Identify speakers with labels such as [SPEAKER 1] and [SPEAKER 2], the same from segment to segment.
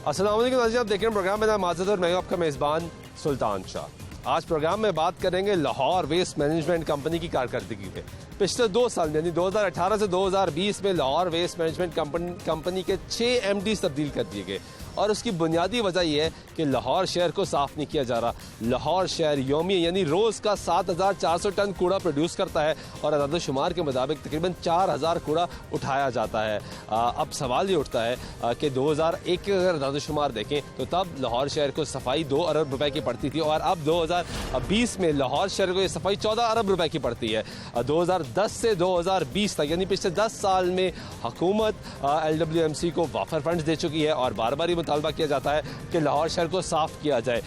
[SPEAKER 1] अस्सलाम वालेकुम नाज़रीन, आप देख रहे हैं प्रोग्राम में माज़द और मैं आपका मेज़बान सुल्तान शाह। आज प्रोग्राम में बात करेंगे लाहौर वेस्ट मैनेजमेंट कंपनी की कारकर्दगी पे। पिछले 2 साल यानी 2018 से 2020 में लाहौर वेस्ट मैनेजमेंट कंपनी के 6 MDs तब्दील कर दिए गए और उसकी बुनियादी वजह यह है कि लाहौर शहर को साफ़ नहीं किया जा रहा। लाहौर शहर योमी यानी रोज़ का 7400 टन कूड़ा प्रोड्यूस करता है और अदाद-ओ-शुमार के मुताबिक तकरीबन 4000 कूड़ा उठाया जाता है। अब सवाल ये उठता है कि 2001 के अगर अदाद-ओ-शुमार देखें तो तब लाहौर शहर को सफाई 2 अरब रुपए की पड़ती थी और अब 2020 में लाहौर शहर को ये सफाई 14 अरब रुपए की पड़ती है। 2010 से 2020 तक यानी पिछले 10 साल में हुकूमत LWMC को वाफर फंड्स दे चुकी है और बार बार मुतालबा किया जाता है कि लाहौर शहर को साफ़ किया जाए।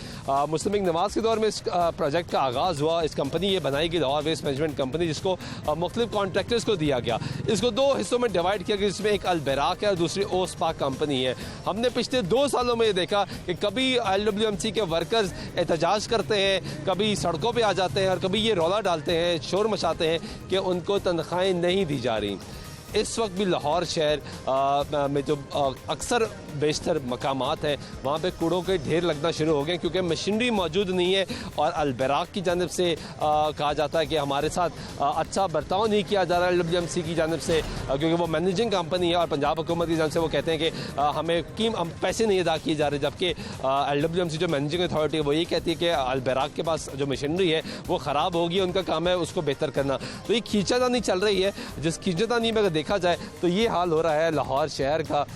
[SPEAKER 1] मुस्लिम लीग नवाज के दौर में इस प्रोजेक्ट का आगाज़ हुआ। इस कंपनी ये बनाई गई लाहौर वेस्ट मैनेजमेंट कंपनी, जिसको मुख्तलिफ कॉन्ट्रैक्टर्स को दिया गया। इसको 2 हिस्सों में डिवाइड किया गया, जिसमें एक अलबराक है और दूसरी ओसपाक कंपनी है। हमने पिछले 2 सालों में ये देखा कि कभी LWMC के वर्कर्स एहतजाज करते हैं, कभी सड़कों पर आ जाते हैं और कभी ये रौला डालते हैं, शोर मचाते हैं कि उनको तनख्वाहें नहीं दी जा रही। इस वक्त भी लाहौर शहर में जो अक्सर बेशतर मकामात हैं वहाँ पे कूड़ों के ढेर लगना शुरू हो गए क्योंकि मशीनरी मौजूद नहीं है और अलबराक की जानिब से कहा जाता है कि हमारे साथ अच्छा बर्ताव नहीं किया जा रहा है LWMC की जानिब से, क्योंकि वो मैनेजिंग कंपनी है और पंजाब हुकूमत की जानिब से वो कहते हैं कि हम पैसे नहीं अदा किए जा रहे, जबकि LWMC जो मैनेजिंग अथॉरिटी है वो ये कहती है कि अलबराक के पास जो मशीनरी है वो ख़राब होगी, उनका काम है उसको बेहतर करना। तो ये खींचातानी चल रही है। जिस खींचातानी में देखा जाए तो ये हाल हो रहा है लाहौर शहर का,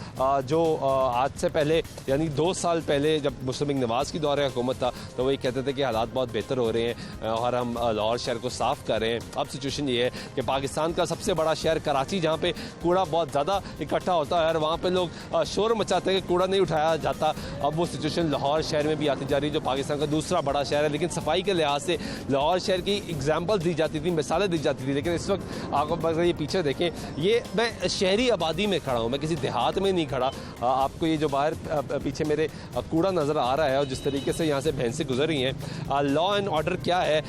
[SPEAKER 1] जो आज से पहले यानी 2 साल पहले जब मुस्लिम लीग नवाज की दौर हुकूमत था तो वही कहते थे कि हालात बहुत बेहतर हो रहे हैं और हम लाहौर शहर को साफ़ कर रहे हैं। अब सिचुएशन ये है कि पाकिस्तान का सबसे बड़ा शहर कराची, जहाँ पे कूड़ा बहुत ज़्यादा इकट्ठा होता है और वहाँ पे लोग शोर मचाते हैं कि कूड़ा नहीं उठाया जाता। अब वो सिचुएशन लाहौर शहर में भी आती जा रही है, जो पाकिस्तान का दूसरा बड़ा शहर है। लेकिन सफाई के लिहाज से लाहौर शहर की एग्जाम्पल दी जाती थी, मिसालें दी जाती थी। लेकिन इस वक्त आप अगर ये पीछे देखें, ये मैं शहरी आबादी में खड़ा हूँ, मैं किसी देहात में नहीं खड़ा। आपको ये जो बाहर पीछे मेरे कूड़ा नज़र आ रहा है और जिस तरीके से यहाँ से भैंसें गुजर रही हैं, लॉ एंड ऑर्डर क्या है,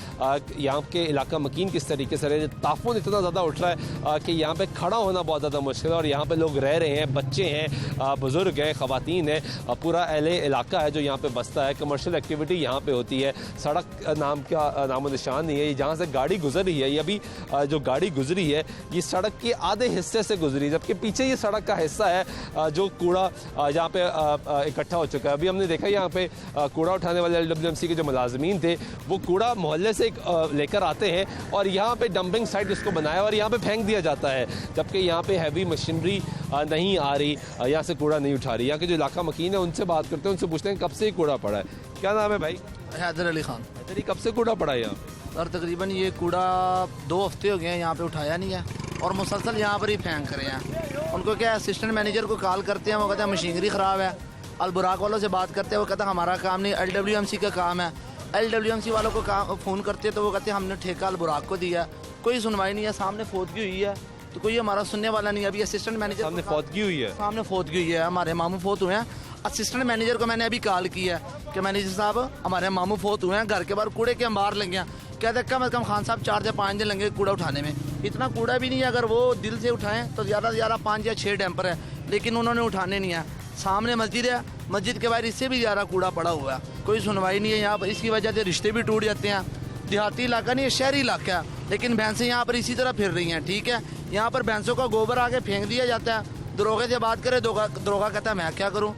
[SPEAKER 1] यहाँ के इलाका मकीन किस तरीके से रहे, ताफुन इतना ज़्यादा उठ रहा है कि यहाँ पे खड़ा होना बहुत ज़्यादा मुश्किल है और यहाँ पे लोग रह रहे हैं, बच्चे हैं, बुज़ुर्ग हैं, ख़वातीन हैं, पूरा अहले इलाका है जो यहाँ पे बसता है। कमर्शियल एक्टिविटी यहाँ पे होती है, सड़क नाम का नामो निशान नहीं है। जहाँ से गाड़ी गुजर रही है, ये अभी जो गाड़ी गुजरी है ये सड़क के आधे हिस्से से गुजरी, जबकि पीछे ये सड़क का हिस्सा है जो कूड़ा यहाँ पे इकट्ठा हो चुका है। अभी हमने देखा यहाँ पे कूड़ा उठाने वाले LWMC के जो मुलाजमीन थे वो कूड़ा मोहल्ले से लेकर आते हैं और यहाँ पे डंपिंग साइट इसको बनाया और यहाँ पे फेंक दिया जाता है, जबकि यहाँ पे हैवी मशीनरी नहीं आ रही, यहाँ से कूड़ा नहीं उठा रही। यहाँ के जो इलाका मकीन है उनसे बात करते हैं, उनसे पूछते हैं कब से कूड़ा पड़ा है। क्या नाम है भाई?
[SPEAKER 2] हैदर अली खान।
[SPEAKER 1] हैदर, कब से कूड़ा पड़ा है यहाँ?
[SPEAKER 2] सर तकरीबन ये कूड़ा 2 हफ्ते हो गए हैं, यहाँ पे उठाया नहीं है और मुसलसल यहाँ पर ही फेंक रहे हैं। उनको क्या असिस्टेंट मैनेजर को कॉल करते हैं, वो कहते हैं मशीनरी ख़राब है। अलबुराक वालों से बात करते हैं, वो कहते हैं हमारा काम नहीं, LWMC का काम है। LWMC वालों को फ़ोन करते हैं तो वो कहते हैं हमने ठेका अलबुराक को दिया। कोई सुनवाई नहीं है, सामने फौतगी हुई है तो कोई हमारा सुनने वाला नहीं है। अभी असिस्टेंट मैनेजर
[SPEAKER 1] सामने फौतगी हुई है,
[SPEAKER 2] सामने फौतगी हुई है, हमारे मामू फौत हुए हैं। असिस्टेंट मैनेजर को मैंने अभी कॉल किया कि मैनेजर साहब हमारे मामू फौत हुए हैं, घर के बाहर कूड़े के अंबार लेंगे। कहते कम अज़ कम खान साहब 4 से 5 दिन लेंगे कूड़ा उठाने में। इतना कूड़ा भी नहीं है, अगर वो दिल से उठाएं तो ज़्यादा से ज़्यादा 5 या 6 डैम्पर है, लेकिन उन्होंने उठाने नहीं है। सामने मस्जिद है, मस्जिद के बाहर इससे भी ज़्यादा कूड़ा पड़ा हुआ है, कोई सुनवाई नहीं है यहाँ पर। इसकी वजह से रिश्ते भी टूट जाते हैं। देहाती इलाका नहीं है, शहरी इलाका है, लेकिन भैंसें यहाँ पर इसी तरह फिर रही हैं। ठीक है, यहाँ पर भैंसों का गोबर आके फेंक दिया जाता है। दरोगे से बात करें, दरोगा कहता है मैं क्या करूँ।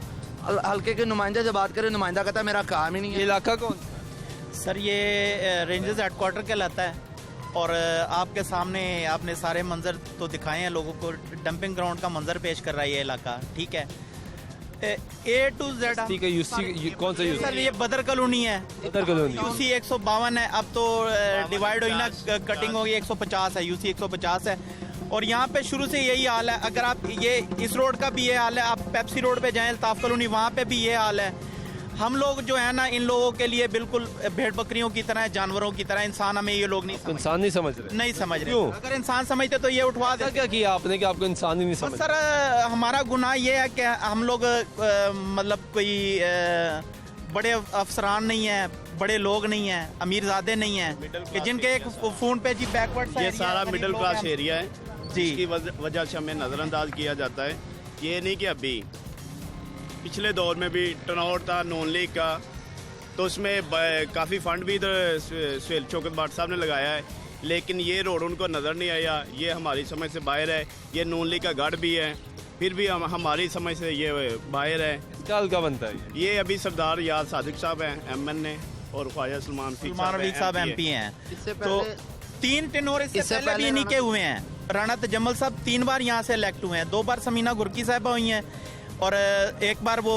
[SPEAKER 2] हल्के के नुमाइंदे से बात करें, नुमाइंदा कहता है मेरा काम ही नहीं है।
[SPEAKER 1] ये इलाका कौन
[SPEAKER 3] सर? ये रेंजर्स हेडक्वार्टर कहलाता है और आपके सामने आपने सारे मंजर तो दिखाए हैं लोगों को। डंपिंग ग्राउंड का मंजर पेश कर रहा है ये इलाका। ठीक है, A to Z।
[SPEAKER 1] ठीक है, यूसी कौन सा यूसी?
[SPEAKER 3] सर ये बदर कॉलोनी है,
[SPEAKER 1] बदर कॉलोनी।
[SPEAKER 3] यूसी 152 है, अब तो डिवाइड हुई ना, कटिंग हो गई, 150 है, यूसी 150 है। और यहाँ पे शुरू से यही हाल है। अगर आप ये इस रोड का भी ये हाल है, आप पेप्सी रोड पे जाएं अल्ताफ कॉलोनी, वहाँ पे भी ये हाल है। हम लोग जो है ना, इन लोगों के लिए बिल्कुल भेड़ बकरियों की तरह, जानवरों की तरह। इंसान हमें ये लोग नहीं समझ,
[SPEAKER 1] इंसान नहीं समझ रहे,
[SPEAKER 3] नहीं समझ रहे।
[SPEAKER 1] क्यों?
[SPEAKER 3] अगर इंसान समझते तो ये उठवा देते।
[SPEAKER 1] क्या किया आपने कि आपको इंसान ही नहीं समझ?
[SPEAKER 3] सर हमारा गुनाह ये है कि हम लोग मतलब कोई बड़े अफसरान नहीं है, बड़े लोग नहीं हैं, अमीरजादे नहीं हैं कि जिनके एक फोन पे जी बैकवर्ड।
[SPEAKER 4] ये सारा मिडिल क्लास एरिया है जिसकी वजह से हमें नज़रअंदाज किया जाता है। ये नहीं कि अभी पिछले दौर में भी टर्नआउट था नॉन लीग का, तो उसमें काफ़ी फंड भी इधर सुहेल शौकत भाट साहब ने लगाया है, लेकिन ये रोड उनको नज़र नहीं आया। ये हमारी समझ से बाहर है। ये नॉन लीग का गढ़ भी है, फिर भी हमारी समझ से ये बाहर है।
[SPEAKER 1] इसका हल्का बनता है
[SPEAKER 4] ये अभी सरदार याद सादिक साहब हैं MN और ख्वाजा सलमान
[SPEAKER 3] रफीक साहब MP हैं।
[SPEAKER 2] इससे
[SPEAKER 3] तो
[SPEAKER 2] पहले
[SPEAKER 3] 3 टेनोर इससे पहले भी इन्हीं के हुए हैं। राना तजम्मल साहब 3 बार यहाँ से इलेक्ट हुए हैं, 2 बार समीना गुरकी साहबा हुई हैं और एक बार वो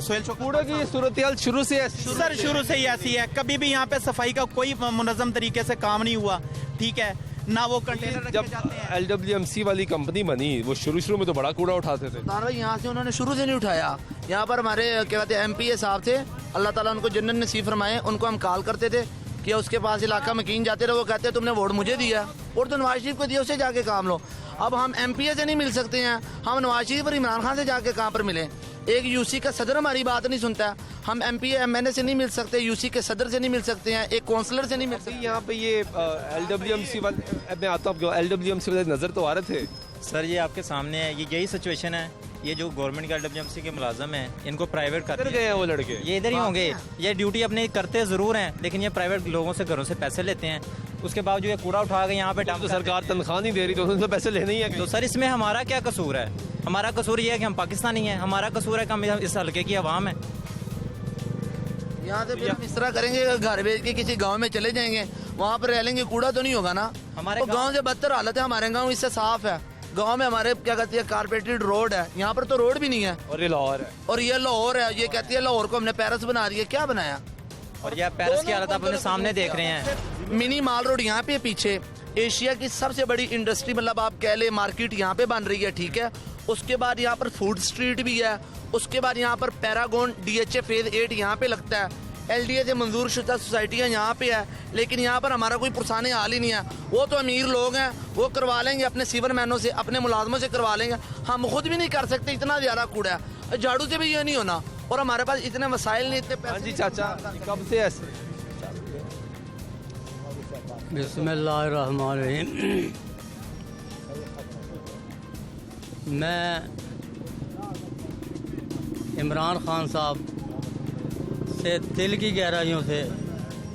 [SPEAKER 3] सुहेल शौकत।
[SPEAKER 1] कूड़े की सूरत हाल शुरू से ऐसी
[SPEAKER 3] सर शुरू से ही ऐसी है, कभी भी यहाँ पे सफाई का कोई मुनज़्ज़म तरीके से काम नहीं हुआ, ठीक है ना। वो कंटेनर रखे
[SPEAKER 1] जब
[SPEAKER 3] जाते हैं।
[SPEAKER 1] LWMC वाली कंपनी बनी वो शुरू में तो बड़ा कूड़ा उठाते थे।
[SPEAKER 2] सुल्तान भाई यहाँ से उन्होंने शुरू से नहीं उठाया। यहाँ पर हमारे क्या कहते हैं MPA साहब थे, अल्लाह ताला उनको जन्नत नसीब फरमाए, उनको हम कॉल करते थे कि उसके पास इलाका मकीन जाते रहे, वो कहते तुमने वोट मुझे दिया, वोट तो नवाज शरीफ को दिया, उससे जाके काम लो। अब हम MPA से नहीं मिल सकते हैं, हम नवाज शरीफ और इमरान खान से जाके कहाँ पर मिलें। एक UC का सदर हमारी बात नहीं सुनता है, हम MPA MNA से नहीं मिल सकते, UC के सदर से नहीं मिल सकते हैं, एक काउंसलर से नहीं मिल सकते।
[SPEAKER 1] यहाँ पे ये LWMC वाले, मैं आता हूँ, LWMC वाले नजर तो आ रहे थे
[SPEAKER 5] सर। ये आपके सामने है, ये यही सिचुएशन है। ये जो गवर्नमेंट के LWMC के मुलाजम हैं, इनको प्राइवेट कर
[SPEAKER 1] गए हैं वो लड़के।
[SPEAKER 5] ये इधर ही होंगे। ये ड्यूटी अपनी करते ज़रूर हैं, लेकिन ये प्राइवेट लोगों से घरों से पैसे लेते हैं। उसके बावजूद ये कूड़ा उठा के यहाँ पे
[SPEAKER 1] तो सरकार तनख्वाह नहीं दे रही तो उनसे पैसे लेने ही है।
[SPEAKER 5] तो सर इसमें हमारा क्या कसूर है? हमारा कसूर ये है कि हम पाकिस्तानी हैं, हमारा कसूर है कि हम इस हल्के की आवाम है।
[SPEAKER 2] यहाँ से फिर हम इस तरह करेंगे, घर बेच के किसी गांव में चले जाएंगे, वहाँ पर रह लेंगे, कूड़ा तो नहीं होगा ना।
[SPEAKER 5] हमारे
[SPEAKER 2] तो गांव से बदतर हालत है, हमारे गांव इससे साफ है। गांव में हमारे क्या कहती है कारपेटेड रोड है, यहाँ पर तो रोड भी नहीं है।
[SPEAKER 1] और ये लाहौर है,
[SPEAKER 2] और ये लाहौर है, ये कहती है लाहौर को हमने पेरिस बना रही है, क्या बनाया।
[SPEAKER 5] और ये पेरिस की हालत आप अपने सामने देख रहे हैं।
[SPEAKER 2] मिनी माल रोड यहाँ पे पीछे एशिया की सबसे बड़ी इंडस्ट्री, मतलब आप कह ले मार्केट यहाँ पे बन रही है, ठीक है। उसके बाद यहाँ पर फूड स्ट्रीट भी है, उसके बाद यहाँ पर पैरागॉन DHA फेज 8 यहाँ पे लगता है, LDA से मंजूर शुदा सोसाइटियाँ यहाँ पे है, लेकिन यहाँ पर हमारा कोई पुरसाने हाल ही नहीं है। वो तो अमीर लोग हैं, वो करवा लेंगे अपने सीवर मैनों से, अपने मुलाजमों से करवा लेंगे, हम खुद भी नहीं कर सकते, इतना ज़्यादा कूड़ा है। झाड़ू से भी ये नहीं होना, और हमारे पास इतने वसाइल नहीं, इतने
[SPEAKER 1] हाँ
[SPEAKER 2] पैसे।
[SPEAKER 1] जी चाचा, कब से ऐसे?
[SPEAKER 6] बिस्मिल्लाहिर्रहमानिर्रहीम। मैं इमरान खान साहब से दिल की गहराइयों से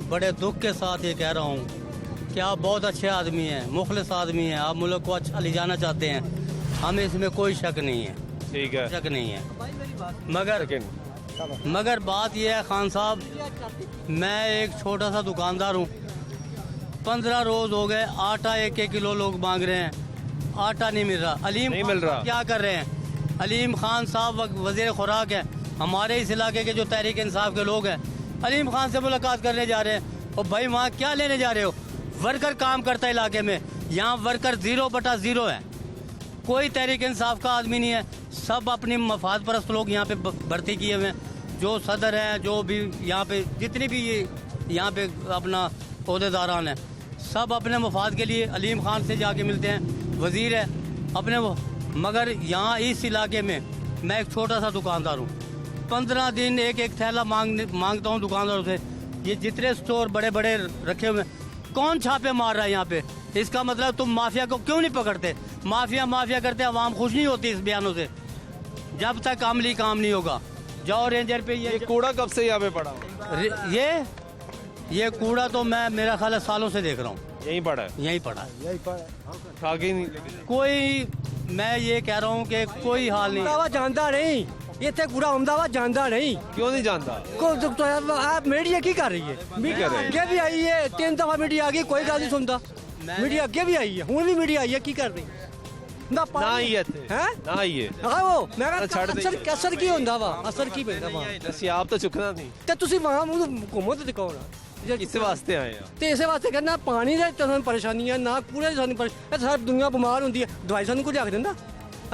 [SPEAKER 6] बड़े दुख के साथ ये कह रहा हूँ कि आप बहुत अच्छे आदमी हैं, मुखलिस आदमी हैं, आप मुल्क को अच्छा ले जाना चाहते हैं, हमें इसमें कोई शक नहीं है,
[SPEAKER 1] ठीक है,
[SPEAKER 6] शक नहीं है। मगर बात यह है खान साहब, मैं एक छोटा सा दुकानदार हूँ, 15 रोज हो गए, आटा 1-1 किलो लोग मांग रहे हैं, आटा नहीं मिल रहा।
[SPEAKER 1] नहीं मिल रहा।
[SPEAKER 6] क्या कर रहे हैं? अलीम खान साहब वजीर खुराक है, हमारे इस इलाके के जो तहरीक इंसाफ के लोग हैं, अलीम खान से मुलाकात करने जा रहे हैं। और भाई वहाँ क्या लेने जा रहे हो? वर्कर काम करता है इलाके में, यहाँ वर्कर 0/0 है, कोई तहरीक इंसाफ का आदमी नहीं है, सब अपनी मफाद परस्त लोग यहाँ पे भर्ती किए हुए हैं। जो सदर हैं, जो भी यहाँ पे जितनी भी ये यहाँ पे अपना ओहदेदारान हैं, सब अपने मफाद के लिए अलीम खान से जाके मिलते हैं, वजीर है अपने वो। मगर यहाँ इस इलाके में मैं एक छोटा सा दुकानदार हूँ, 15 दिन एक थैला मांगता हूँ दुकानदारों से। ये जितने स्टोर बड़े बड़े रखे हुए हैं, कौन छापे मार रहा है यहाँ पे? इसका मतलब तुम माफिया को क्यों नहीं पकड़ते? माफिया करते, आवाम खुश नहीं होती इस बयानों से। जब तक अमली काम नहीं होगा, जाओ रेंजर पे।
[SPEAKER 1] ये कूड़ा कब से यहाँ पे पड़ा?
[SPEAKER 6] ये कूड़ा तो मैं मेरा ख्याल है सालों से देख रहा हूँ,
[SPEAKER 1] यहीं पड़ा है,
[SPEAKER 6] यहीं पड़ा है,
[SPEAKER 1] उठा के ही नहीं।
[SPEAKER 6] कोई, मैं ये कह रहा हूँ कि कोई हाल नहीं।
[SPEAKER 7] अहमदाबाद जानता नहीं, इतने कूड़ा अहमदाबाद जानता नहीं।
[SPEAKER 1] क्यों नहीं जानता?
[SPEAKER 7] आप मीडिया की कर रही है? अगे भी आई है, 3 दफा मीडिया आ गई, कोई गल नहीं सुनता। मीडिया अगे भी आई है, हूँ भी मीडिया आई है, की कर रही
[SPEAKER 1] ना ही है ना ही है।
[SPEAKER 7] वो मैं
[SPEAKER 1] छड़ दे।
[SPEAKER 7] असर की होंदा वा, असर की पैंदा वा।
[SPEAKER 1] ਅਸੀਂ ਆਪ ਤਾਂ ਚੁੱਕਣਾ ਨਹੀਂ
[SPEAKER 7] ਤੇ ਤੁਸੀਂ ਵਹਾਂ ਘੁੰਮੋ ਤੇ ਦਿਖਾਓ ਨਾ।
[SPEAKER 1] इस वास्ते आए हैं।
[SPEAKER 7] ਤੇ ਇਸੇ ਵਾਸਤੇ ਕਹਿੰਦਾ ਪਾਣੀ ਦੇ ਸਾਨੂੰ ਪਰੇਸ਼ਾਨੀ ਹੈ, ਨਾ ਕੂੜੇ ਦੀ ਸਾਨੂੰ ਇਹ ਸਾਰੀ ਦੁਨੀਆ ਬਿਮਾਰ ਹੁੰਦੀ ਹੈ, ਦਵਾਈ ਸਾਨੂੰ ਕੋਈ ਲਿਆ ਕੇ ਦਿੰਦਾ?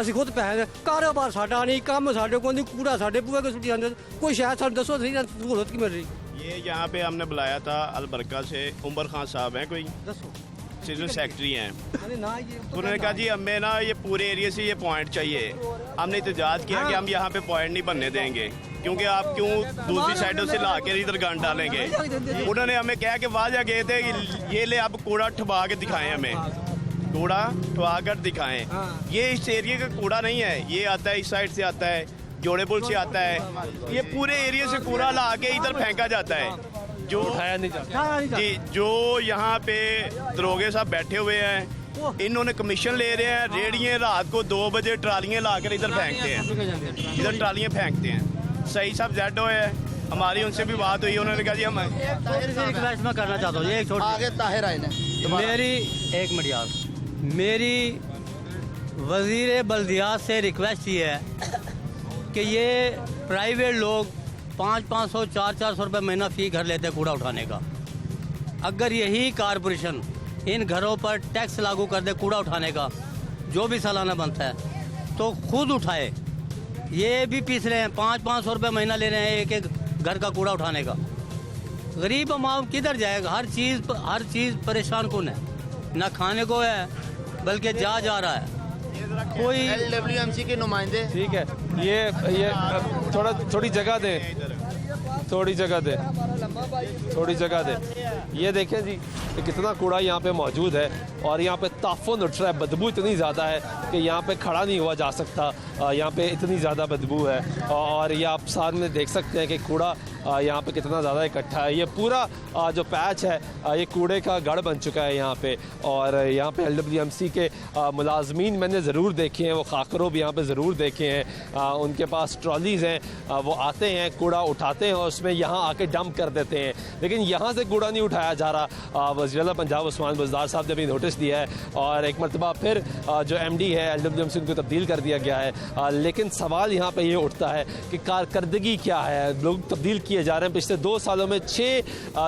[SPEAKER 7] ਅਸੀਂ ਖੁਦ ਪੈਸੇ, ਕਾਰੋਬਾਰ ਸਾਡਾ ਨਹੀਂ, ਕੰਮ ਸਾਡੇ ਕੋਲ ਨਹੀਂ, ਕੂੜਾ ਸਾਡੇ ਬੂਹੇ ਕੋਲ ਸੁੱਟੀ ਜਾਂਦੇ, ਕੋਈ ਸ਼ਾਇਦ ਸਾਨੂੰ ਦੱਸੋ ਸਹੀ ਸਹੂਲਤ ਕੀ मिल रही?
[SPEAKER 4] ये यहाँ पे हमने बुलाया था अलबरका से, उमर खान साहब हैं, कोई
[SPEAKER 7] ਦੱਸੋ
[SPEAKER 4] सिविल सेक्रेटरी हैं।
[SPEAKER 7] अरे ना ये
[SPEAKER 4] उन्होंने कहा जी हमें ना ये पूरे एरिया से ये पॉइंट चाहिए। हमने एहतजाज किया कि हम यहाँ पे पॉइंट नहीं बनने देंगे, क्योंकि आप क्यों दूसरी साइडों से ला के इधर गन डालेंगे। उन्होंने हमें कहा कि वहाँ जा गए थे, ये ले अब कूड़ा ठबा के दिखाएं, हमें कूड़ा ठबा कर दिखाएं। ये इस एरिया का कूड़ा नहीं है, ये आता है इस साइड से आता है, जोड़े पुल से आता है, ये पूरे एरिया से कूड़ा ला के इधर फेंका जाता है। जो
[SPEAKER 1] उठाया नहीं जाता।
[SPEAKER 4] जी, जो यहाँ पे दरोगे साहब बैठे हुए हैं, इन्होंने कमीशन ले रहे हैं, रेडियाँ रात को 2 बजे ट्रालियाँ ला कर इधर फेंकते हैं, इधर ट्रालियाँ फेंकते हैं। सही साहब ZO है, हमारी उनसे भी बात हुई, उन्होंने कहा जी हम
[SPEAKER 6] रिक्वेस्ट मैं करना चाहता हूँ, एक छोटी
[SPEAKER 2] आगे ताहिर आए
[SPEAKER 6] मेरी एक मिनट यार, मेरी वजीर बल्दियात से रिक्वेस्ट ये है कि ये प्राइवेट लोग 500-500 400-400 रुपये महीना फ़ी घर लेते हैं कूड़ा उठाने का। अगर यही कारपोरेशन इन घरों पर टैक्स लागू कर दे कूड़ा उठाने का, जो भी सालाना बनता है, तो खुद उठाए। ये भी पीस रहे हैं, 500-500 रुपये महीना ले रहे हैं एक एक घर का कूड़ा उठाने का। गरीब अमाउंट किधर जाएगा? हर चीज़ परेशान कौन है? ना खाने को है, बल्कि जा रहा है कोई।
[SPEAKER 2] LWMC के नुमाइंदे
[SPEAKER 1] ठीक है, ये थोड़ी जगह दे, थोड़ी जगह दे। ये देखें जी, ये कितना कूड़ा यहाँ पे मौजूद है और यहाँ पे ताफुन उठ रहा है, बदबू इतनी ज़्यादा है कि यहाँ पे खड़ा नहीं हुआ जा सकता। यहाँ पे इतनी ज़्यादा बदबू है और ये आप सामने देख सकते हैं कि कूड़ा यहाँ पे कितना ज़्यादा इकट्ठा है। ये पूरा जो पैच है ये कूड़े का गढ़ बन चुका है यहाँ पे। और यहाँ पे LWMC के मुलाजमीन मैंने ज़रूर देखे हैं, वो खाकरों भी यहाँ पे ज़रूर देखे हैं। उनके पास ट्रॉलीज़ हैं, वो आते हैं, कूड़ा उठाते हैं और उसमें यहाँ आके डंप कर देते हैं, लेकिन यहाँ से कूड़ा नहीं उठाया जा रहा। वज़ीर-ए-आला पंजाब उस्मान बुज़दार साहब ने भी नोटिस दिया है और एक मरतबा फिर जो MD है LWMC उनको तब्दील कर दिया गया है। लेकिन सवाल यहाँ पे ये उठता है कि कारकर्दगी क्या है? लोग तब्दील किए जा रहे हैं, पिछले 2 सालों में 6